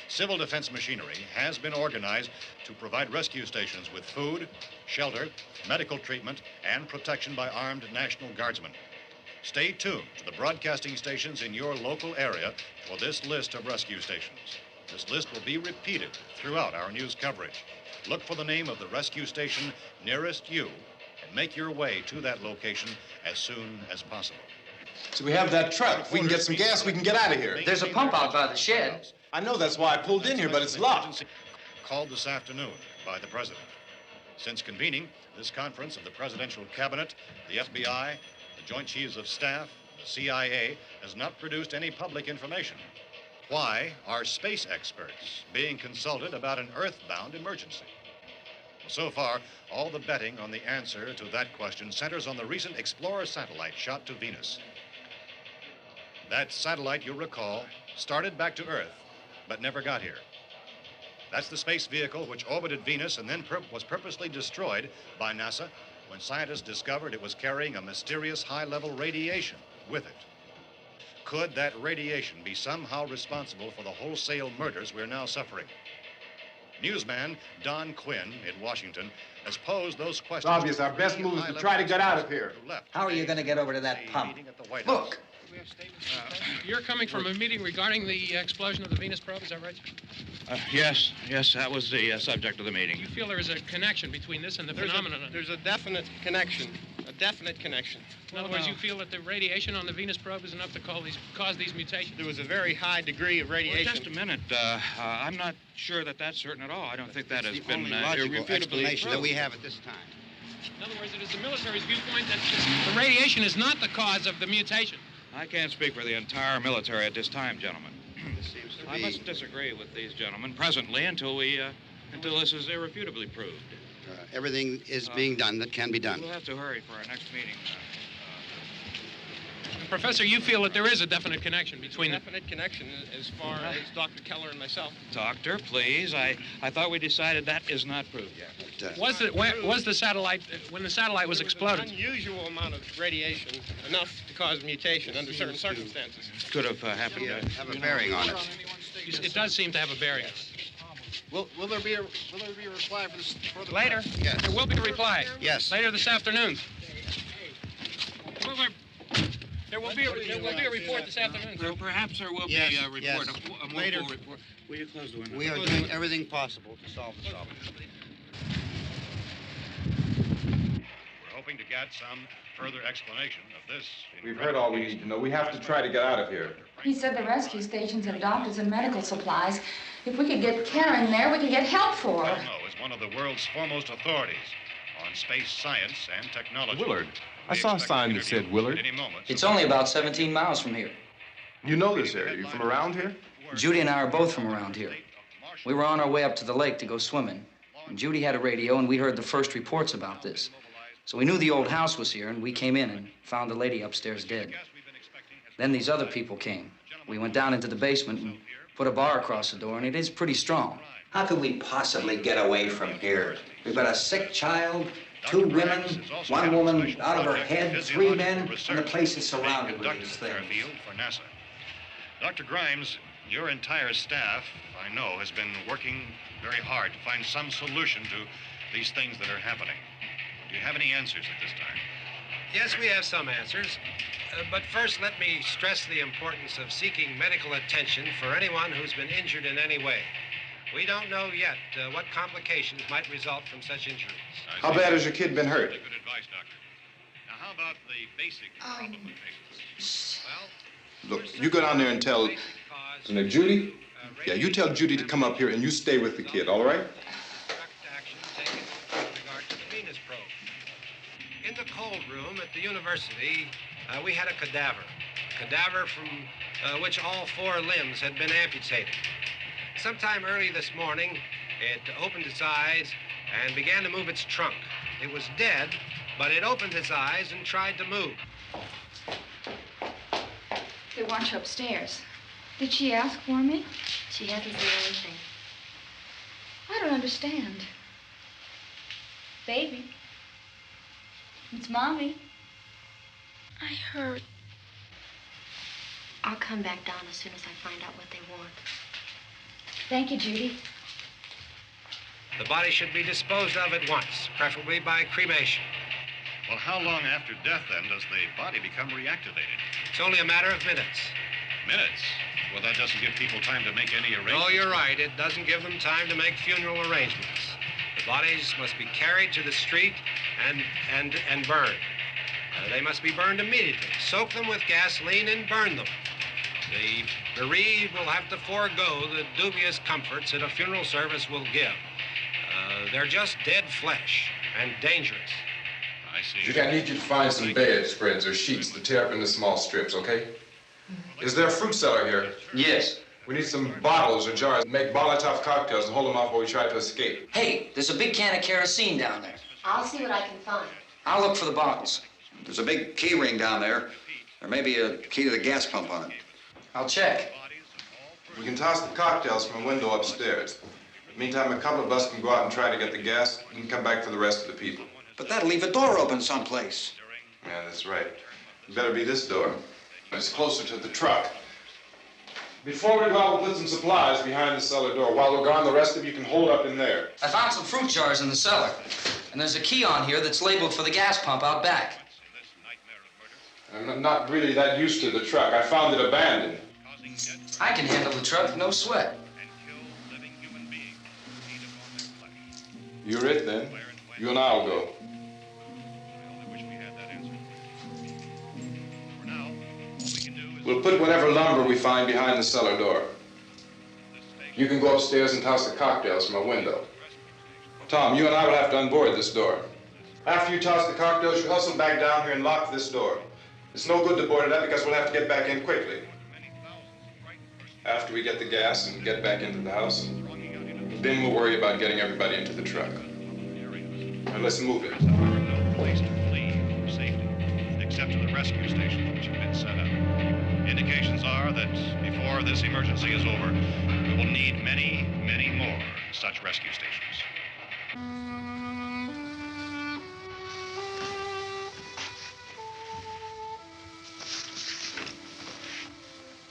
Civil defense machinery has been organized to provide rescue stations with food, shelter, medical treatment, and protection by armed National Guardsmen. Stay tuned to the broadcasting stations in your local area for this list of rescue stations. This list will be repeated throughout our news coverage. Look for the name of the rescue station nearest you and make your way to that location as soon as possible. So we have that truck. If we can get some gas, we can get out of here. There's a pump out by the shed. I know, that's why I pulled in here, but it's locked. Called this afternoon by the president. Since convening this conference of the presidential cabinet, the FBI, the Joint Chiefs of Staff, the CIA has not produced any public information. Why are space experts being consulted about an earthbound emergency? So far, all the betting on the answer to that question centers on the recent Explorer satellite shot to Venus. That satellite, you'll recall, started back to Earth, but never got here. That's the space vehicle which orbited Venus and then was purposely destroyed by NASA when scientists discovered it was carrying a mysterious high-level radiation with it. Could that radiation be somehow responsible for the wholesale murders we're now suffering? Newsman Don Quinn in Washington has posed those questions. It's obvious our best move is to try to get out of here. How are you going to get over to that pump? Look. You're coming from a meeting regarding the explosion of the Venus probe, is that right? Yes, that was the subject of the meeting. You feel there is a connection between this and the phenomenon? There's a definite connection. In other words, you feel that the radiation on the Venus probe is enough to cause these mutations? There was a very high degree of radiation. Well, just a minute. I'm not sure that that's certain at all. I don't think that has been only logical irrefutably explanation that we proved. have at this time. In other words, it is the military's viewpoint that the radiation is not the cause of the mutation. I can't speak for the entire military at this time, gentlemen. This seems to I be... must disagree with these gentlemen presently until this is irrefutably proved. everything is being done that can be done. We'll have to hurry for our next meeting. Professor, you feel that there is a definite connection between the... Definite connection as far as Dr. Keller and myself. Doctor, please. I thought we decided that is not proved yet. Was the satellite, when the satellite was exploded? Unusual amount of radiation, enough to cause mutation under certain circumstances. Could have happened. Have a bearing on it. It does seem to have a bearing. Will there be a reply for this further? Later? Yes. There will be a reply. Yes. Later this afternoon. There will be a report this afternoon. Perhaps there will be a report. Yes. A Later. report. Will you close the window? We are doing everything possible to solve the problem. We're hoping to get some further explanation of this. We've heard all we need to know. We have to try to get out of here. He said the rescue stations have doctors and medical supplies. If we could get care in there, we could get help for her. Cosmo is one of the world's foremost authorities on space science and technology. Willard. I saw a sign that said Willard. It's only about 17 miles from here. You know this area. You from around here? Judy and I are both from around here. We were on our way up to the lake to go swimming. And Judy had a radio, and we heard the first reports about this. So we knew the old house was here, and we came in and found the lady upstairs dead. Then these other people came. We went down into the basement and put a bar across the door, and it is pretty strong. How could we possibly get away from here? We've got a sick child, 2 women, 1 woman out of her head, 3 men, and the place is surrounded with these things. For NASA. Dr. Grimes, your entire staff, I know, has been working very hard to find some solution to these things that are happening. Do you have any answers at this time? Yes, we have some answers. But first, let me stress the importance of seeking medical attention for anyone who's been injured in any way. We don't know yet what complications might result from such injuries. How bad has your kid been hurt? Good advice, Doctor. Now, how about the basic problem with patients? Well, Look, you go down there and tell... Now, Judy? Yeah, you tell Judy to come up here and you stay with the kid, all right? In the cold room at the university, we had a cadaver from which all 4 limbs had been amputated. Sometime early this morning, it opened its eyes and began to move its trunk. It was dead, but it opened its eyes and tried to move. They want you upstairs. Did she ask for me? She hasn't said anything. I don't understand. Baby. It's Mommy. I heard. I'll come back down as soon as I find out what they want. Thank you, Judy. The body should be disposed of at once, preferably by cremation. Well, how long after death, then, does the body become reactivated? It's only a matter of minutes. Minutes? Well, that doesn't give people time to make any arrangements. Oh, you're right. It doesn't give them time to make funeral arrangements. The bodies must be carried to the street and burned. They must be burned immediately. Soak them with gasoline and burn them. The bereaved will have to forego the dubious comforts that a funeral service will give. They're just dead flesh and dangerous. I see. Judy, I need you to find some bedspreads or sheets to tear up into small strips, okay? Is there a fruit cellar here? Yes. We need some bottles or jars to make Molotov cocktails and hold them off while we try to escape. Hey, there's a big can of kerosene down there. I'll see what I can find. I'll look for the bottles. There's a big key ring down there. There may be a key to the gas pump on it. I'll check. We can toss the cocktails from a window upstairs. Meantime, a couple of us can go out and try to get the gas and come back for the rest of the people. But that'll leave a door open someplace. Yeah, that's right. It better be this door. It's closer to the truck. Before we go out, we'll put some supplies behind the cellar door. While we're gone, the rest of you can hold up in there. I found some fruit jars in the cellar. And there's a key on here that's labeled for the gas pump out back. I'm not really that used to the truck. I found it abandoned. I can handle the truck, no sweat. You're it, then. You and I'll go. We'll put whatever lumber we find behind the cellar door. You can go upstairs and toss the cocktails from a window. Tom, you and I will have to unboard this door. After you toss the cocktails, you hustle back down here and lock this door. It's no good to board it up because we'll have to get back in quickly. After we get the gas and get back into the house, then we'll worry about getting everybody into the truck. Now let's move it. Place to flee for safety, except to the rescue stations which have been set up. Indications are that before this emergency is over, we will need many, many more such rescue stations.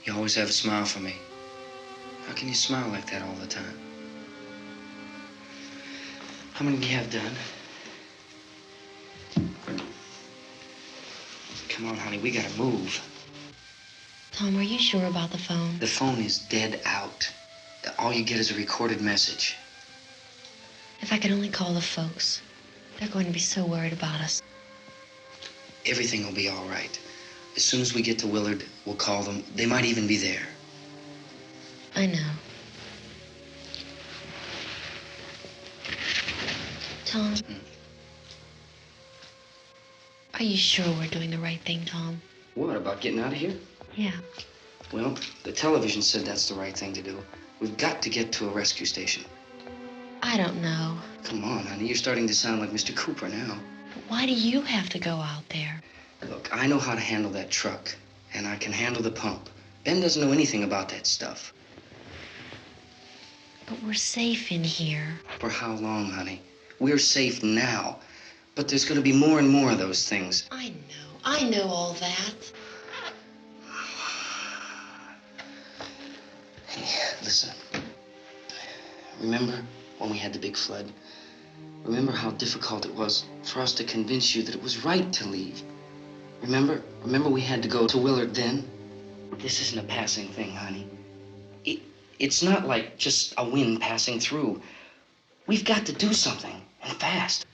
You always have a smile for me. How can you smile like that all the time? How many do you have done? Come on, honey, we gotta move. Tom, are you sure about the phone? The phone is dead out. All you get is a recorded message. If I could only call the folks. They're going to be so worried about us. Everything will be all right. As soon as we get to Willard, we'll call them. They might even be there. I know. Tom? Are you sure we're doing the right thing, Tom? What, about getting out of here? Yeah. Well, the television said that's the right thing to do. We've got to get to a rescue station. I don't know. Come on, honey, you're starting to sound like Mr. Cooper now. But why do you have to go out there? Look, I know how to handle that truck, and I can handle the pump. Ben doesn't know anything about that stuff. But we're safe in here. For how long, honey? We're safe now. But there's going to be more and more of those things. I know all that. Hey, listen. Remember when we had the big flood? Remember how difficult it was for us to convince you that it was right to leave? Remember we had to go to Willard then? This isn't a passing thing, honey. It's not like just a wind passing through. We've got to do something, and fast.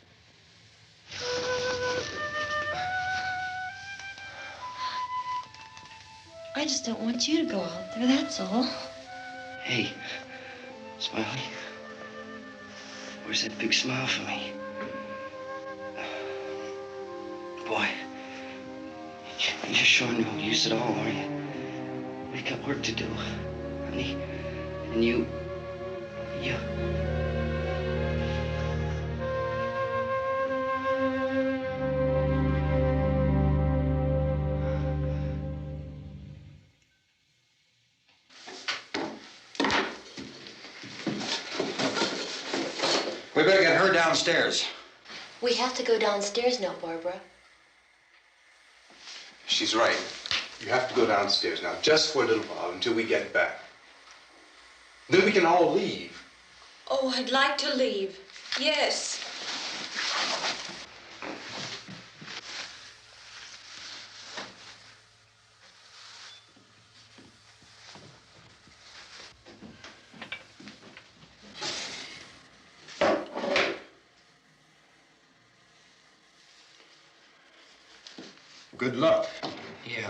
I just don't want you to go out there, that's all. Hey, Smiley, where's that big smile for me? Boy, you're showing no use at all, are you? We've got work to do, honey. And you... We better get her downstairs. We have to go downstairs now, Barbara. She's right. You have to go downstairs now, just for a little while, until we get back. Then we can all leave. Oh, I'd like to leave. Yes. Good luck. Yeah.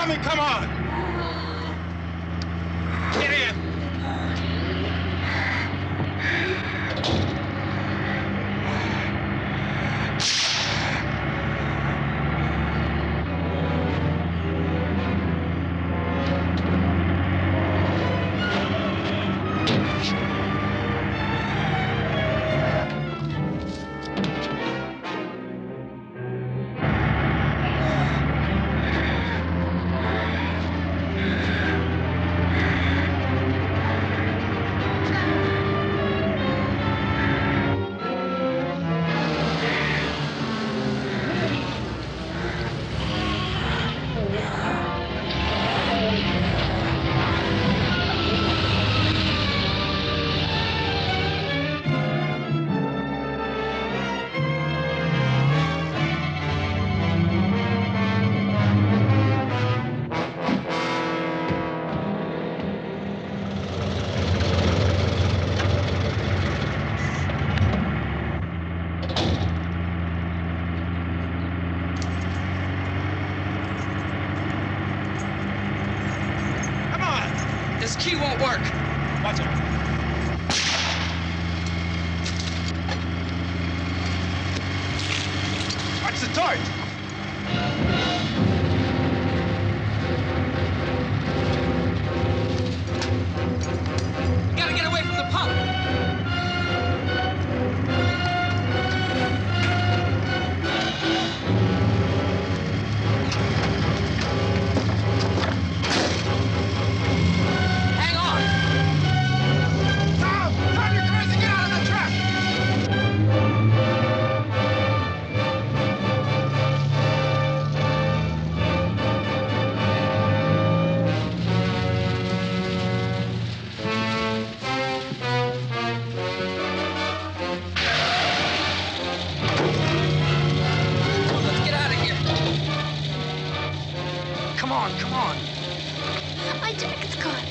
coming, come on! Get in! This key won't work. Watch it. Watch the torch. You gotta get away from the pump. Come on. My jacket's caught.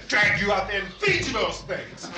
Drag you out there and feed you those things.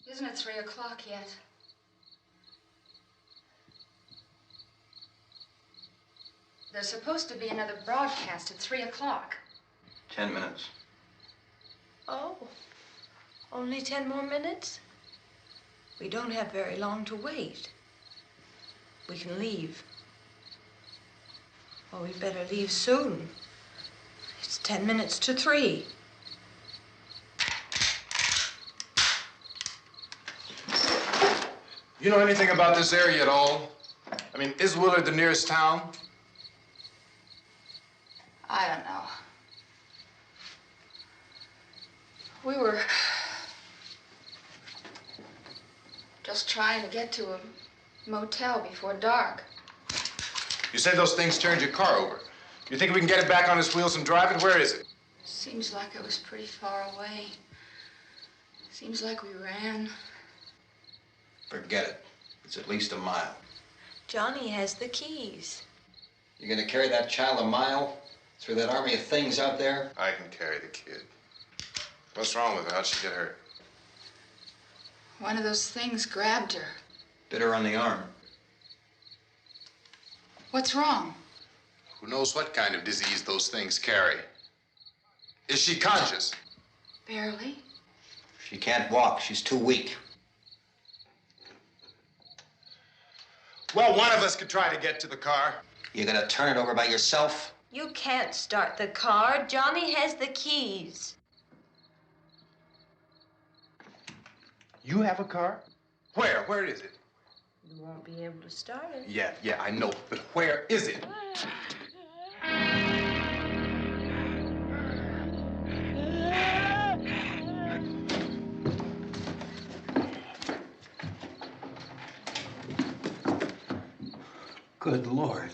Isn't it 3 o'clock yet? There's supposed to be another broadcast at 3 o'clock. 10 minutes. Oh, only 10 more minutes? We don't have very long to wait. We can leave. Oh, we'd better leave soon. It's 10 minutes to 3. You know anything about this area at all? I mean, is Willard the nearest town? I don't know. We were just trying to get to a motel before dark. You say those things turned your car over. You think we can get it back on its wheels and drive it? Where is it? Seems like it was pretty far away. Seems like we ran. Forget it. It's at least a mile. Johnny has the keys. You're gonna carry that child a mile through that army of things out there? I can carry the kid. What's wrong with her? How'd she get hurt? One of those things grabbed her. Bit her on the arm. What's wrong? Who knows what kind of disease those things carry? Is she conscious? Barely. She can't walk. She's too weak. Well, one of us could try to get to the car. You gonna turn it over by yourself? You can't start the car. Johnny has the keys. You have a car? Where? Where is it? You won't be able to start it. Yeah, I know. But where is it? Good Lord.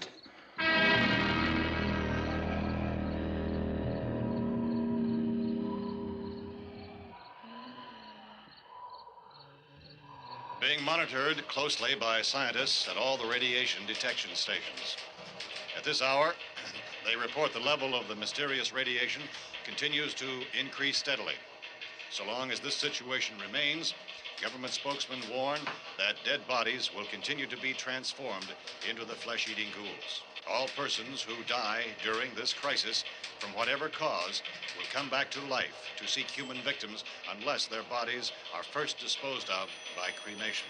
Being monitored closely by scientists at all the radiation detection stations. At this hour, they report the level of the mysterious radiation continues to increase steadily. So long as this situation remains, government spokesmen warn that dead bodies will continue to be transformed into the flesh-eating ghouls. All persons who die during this crisis, from whatever cause, will come back to life to seek human victims unless their bodies are first disposed of by cremation.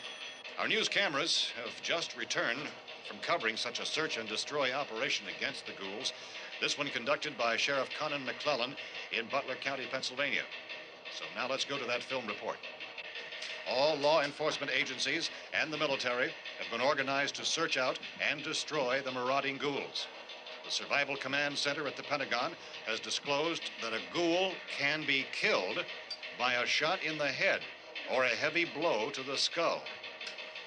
Our news cameras have just returned from covering such a search and destroy operation against the ghouls, this one conducted by Sheriff Conan McClellan in Butler County, Pennsylvania. So now let's go to that film report. All law enforcement agencies and the military have been organized to search out and destroy the marauding ghouls. The Survival Command Center at the Pentagon has disclosed that a ghoul can be killed by a shot in the head or a heavy blow to the skull.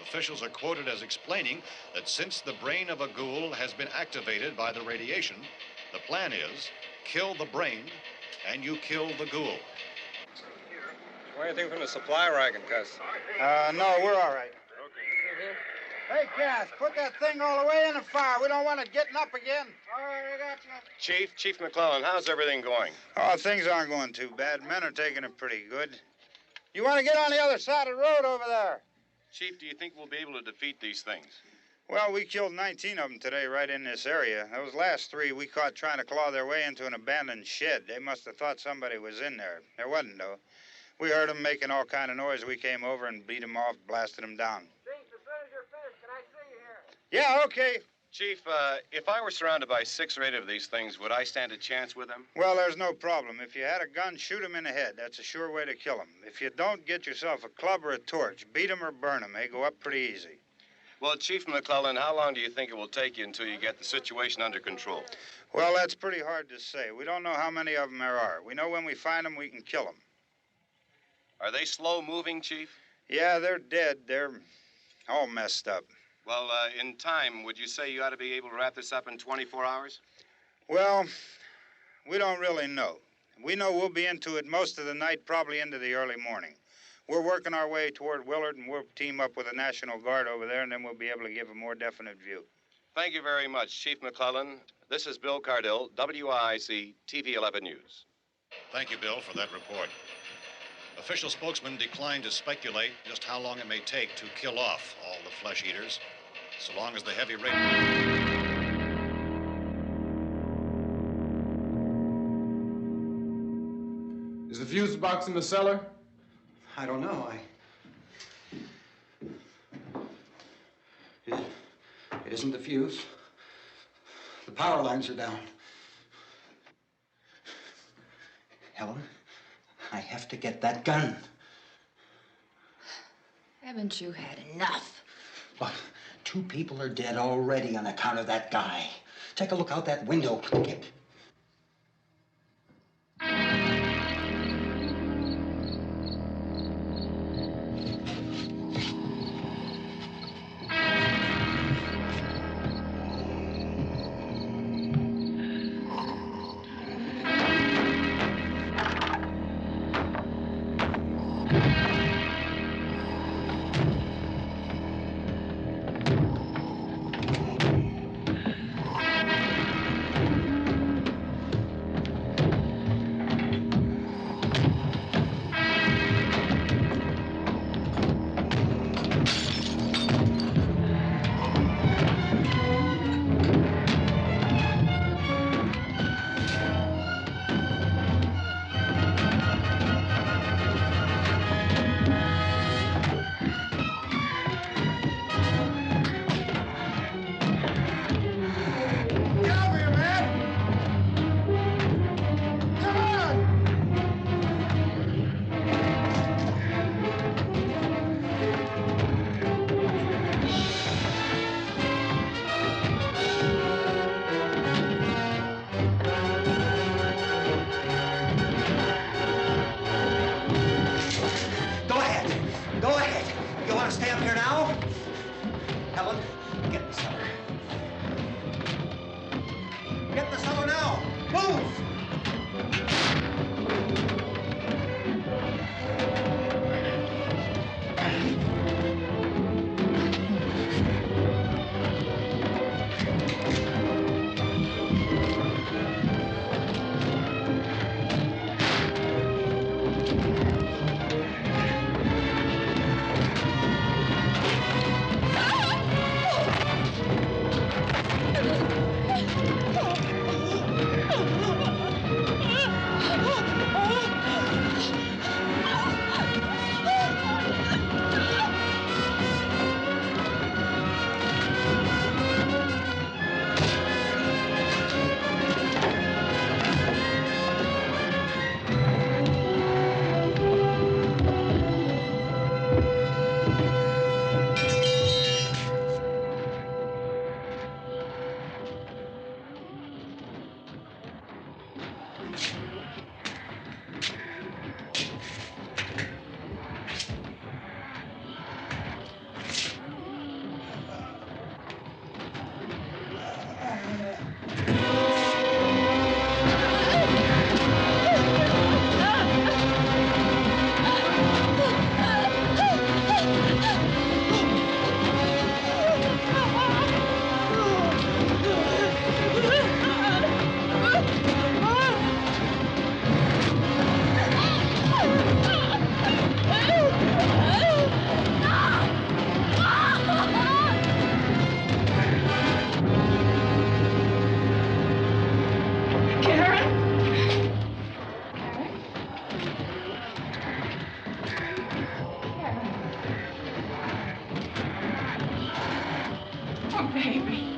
Officials are quoted as explaining that since the brain of a ghoul has been activated by the radiation, the plan is kill the brain and you kill the ghoul. Anything from the supply wagon, Cuz? No, we're all right. Hey, Cass, put that thing all the way in the fire. We don't want it getting up again. All right, I got you. Chief McClellan, how's everything going? Oh, things aren't going too bad. Men are taking it pretty good. You want to get on the other side of the road over there? Chief, do you think we'll be able to defeat these things? Well, we killed 19 of them today right in this area. Those last 3 we caught trying to claw their way into an abandoned shed. They must have thought somebody was in there. There wasn't, though. We heard them making all kind of noise. We came over and beat them off, blasted them down. Chief, as soon as you're finished, can I see you here? Yeah, okay. Chief, if I were surrounded by 6 or 8 of these things, would I stand a chance with them? Well, there's no problem. If you had a gun, shoot him in the head. That's a sure way to kill him. If you don't, get yourself a club or a torch. Beat him or burn him. They go up pretty easy. Well, Chief McClellan, how long do you think it will take you until you get the situation under control? Well, that's pretty hard to say. We don't know how many of them there are. We know when we find them, we can kill them. Are they slow-moving, Chief? Yeah, they're dead. They're all messed up. Well, in time, would you say you ought to be able to wrap this up in 24 hours? Well, we don't really know. We know we'll be into it most of the night, probably into the early morning. We're working our way toward Willard, and we'll team up with the National Guard over there, and then we'll be able to give a more definite view. Thank you very much, Chief McClellan. This is Bill Cardill, WIC TV 11 News. Thank you, Bill, for that report. Official spokesman declined to speculate just how long it may take to kill off all the flesh eaters, so long as the heavy rain... Is the fuse box in the cellar? I don't know. It isn't the fuse. The power lines are down. Helen, I have to get that gun. Haven't you had enough? Look, 2 people are dead already on account of that guy. Take a look out that window. Get... Oh, baby.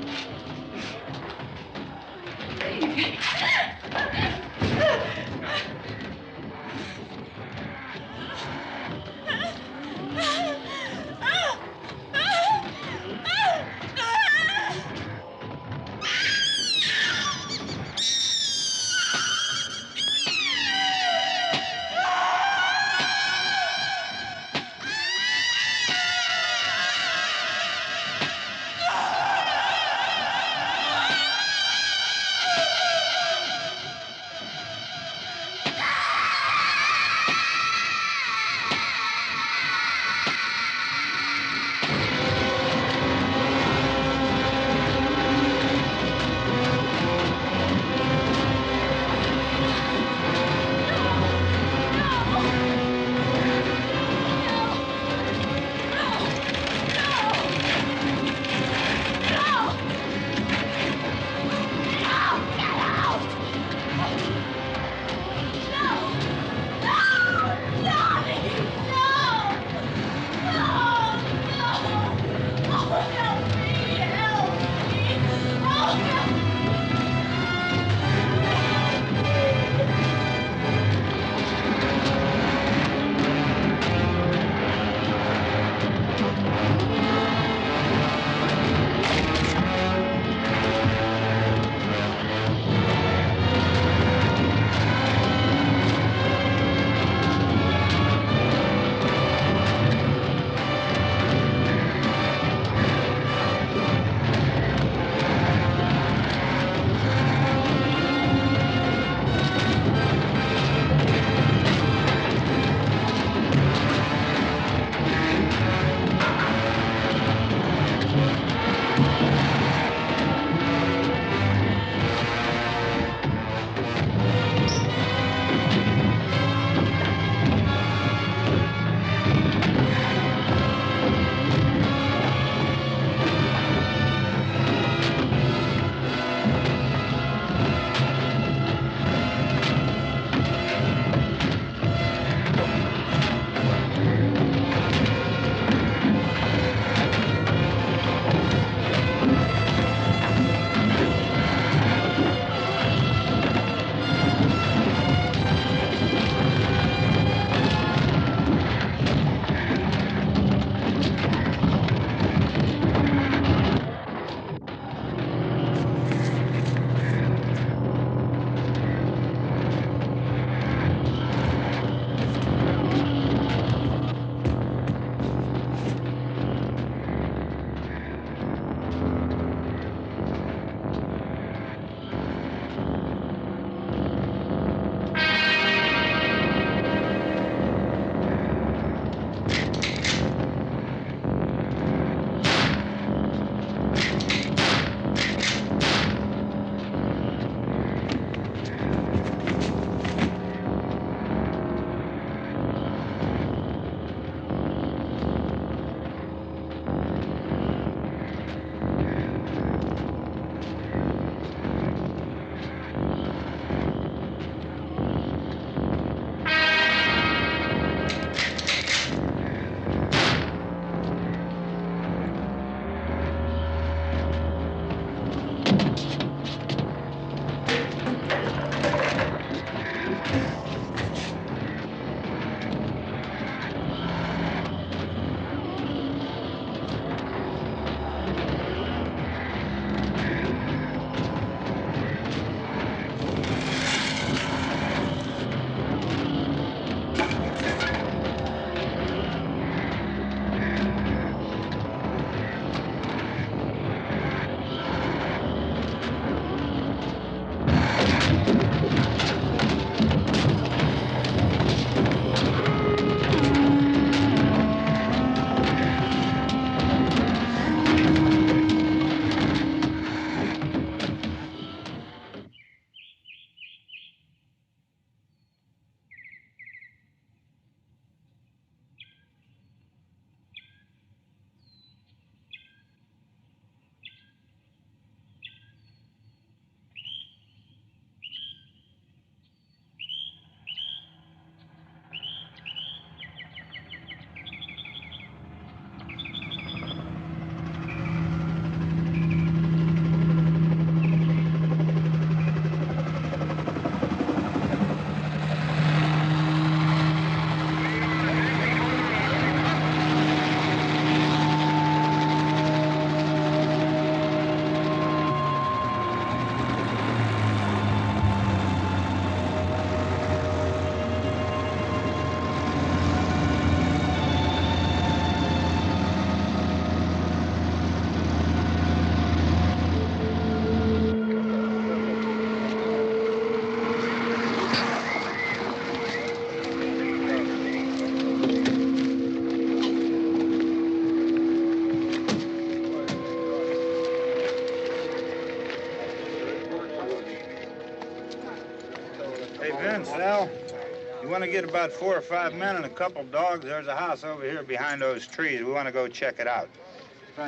You want to get about 4 or 5 men and a couple dogs? There's a house over here behind those trees. We want to go check it out.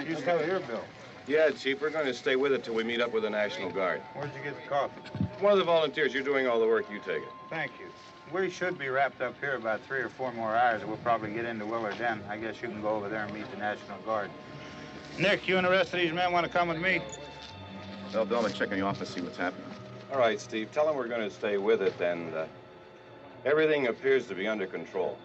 You still here, Bill? Yeah, Chief, we're going to stay with it till we meet up with the National Guard. Where'd you get the coffee? One of the volunteers. You're doing all the work. You take it. Thank you. We should be wrapped up here about 3 or 4 more hours. We'll probably get into Willard then. I guess you can go over there and meet the National Guard. Nick, you and the rest of these men want to come with me? Well, Bill, I'll check in the office, see what's happening. All right, Steve. Tell them we're going to stay with it, and everything appears to be under control.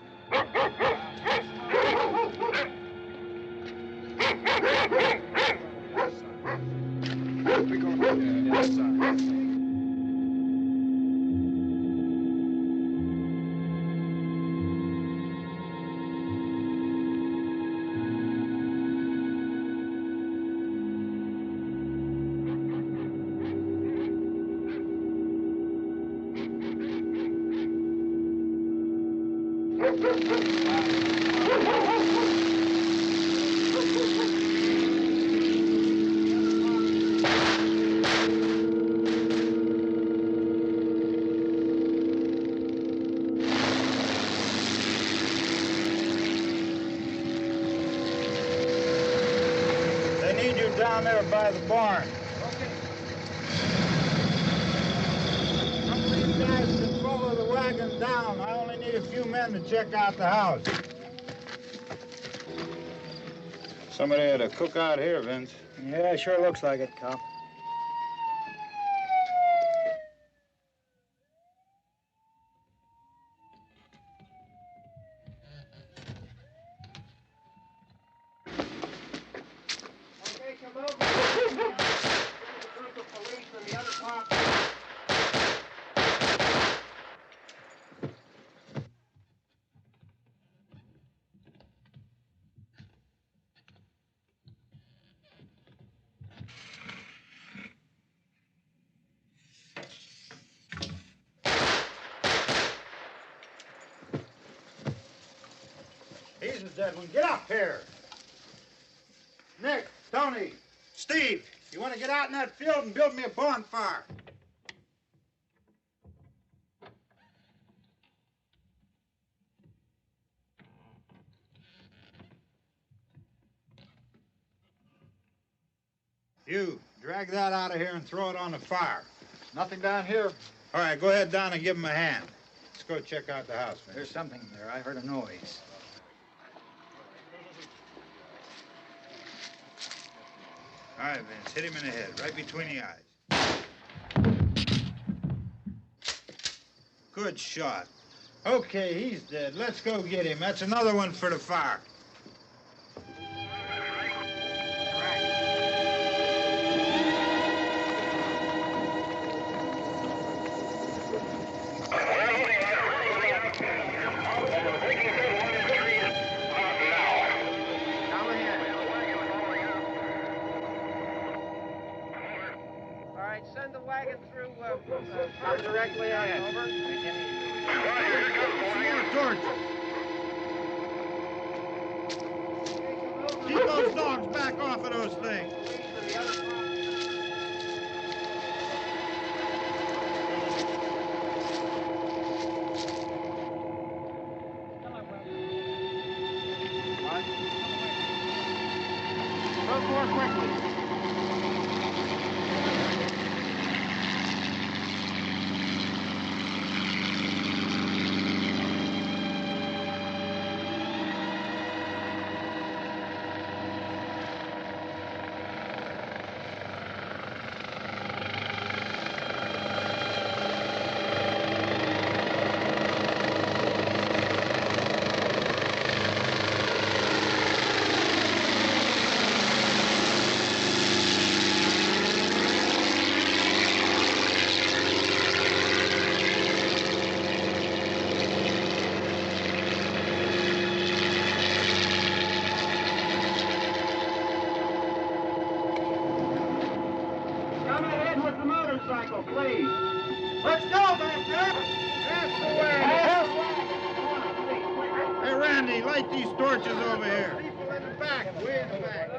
Down there by the barn. Okay. Some of these guys can follow the wagon down. I only need a few men to check out the house. Somebody had a cookout here, Vince. Yeah, it sure looks like it, Cop. He's a dead one. Get up here. Nick, Tony, Steve, you want to get out in that field and build me a bonfire? You, drag that out of here and throw it on the fire. Nothing down here. All right, go ahead down and give him a hand. Let's go check out the house, man. There's something there. I heard a noise. All right, Vince, hit him in the head, right between the eyes. Good shot. Okay, he's dead. Let's go get him. That's another one for the fire. Send the wagon through directly on over. More torches. Keep those dogs back off of those things. Go more quickly. Please. Let's go back there. That's the way. Hey, Randy, light these torches over here. People in the back, way in the back.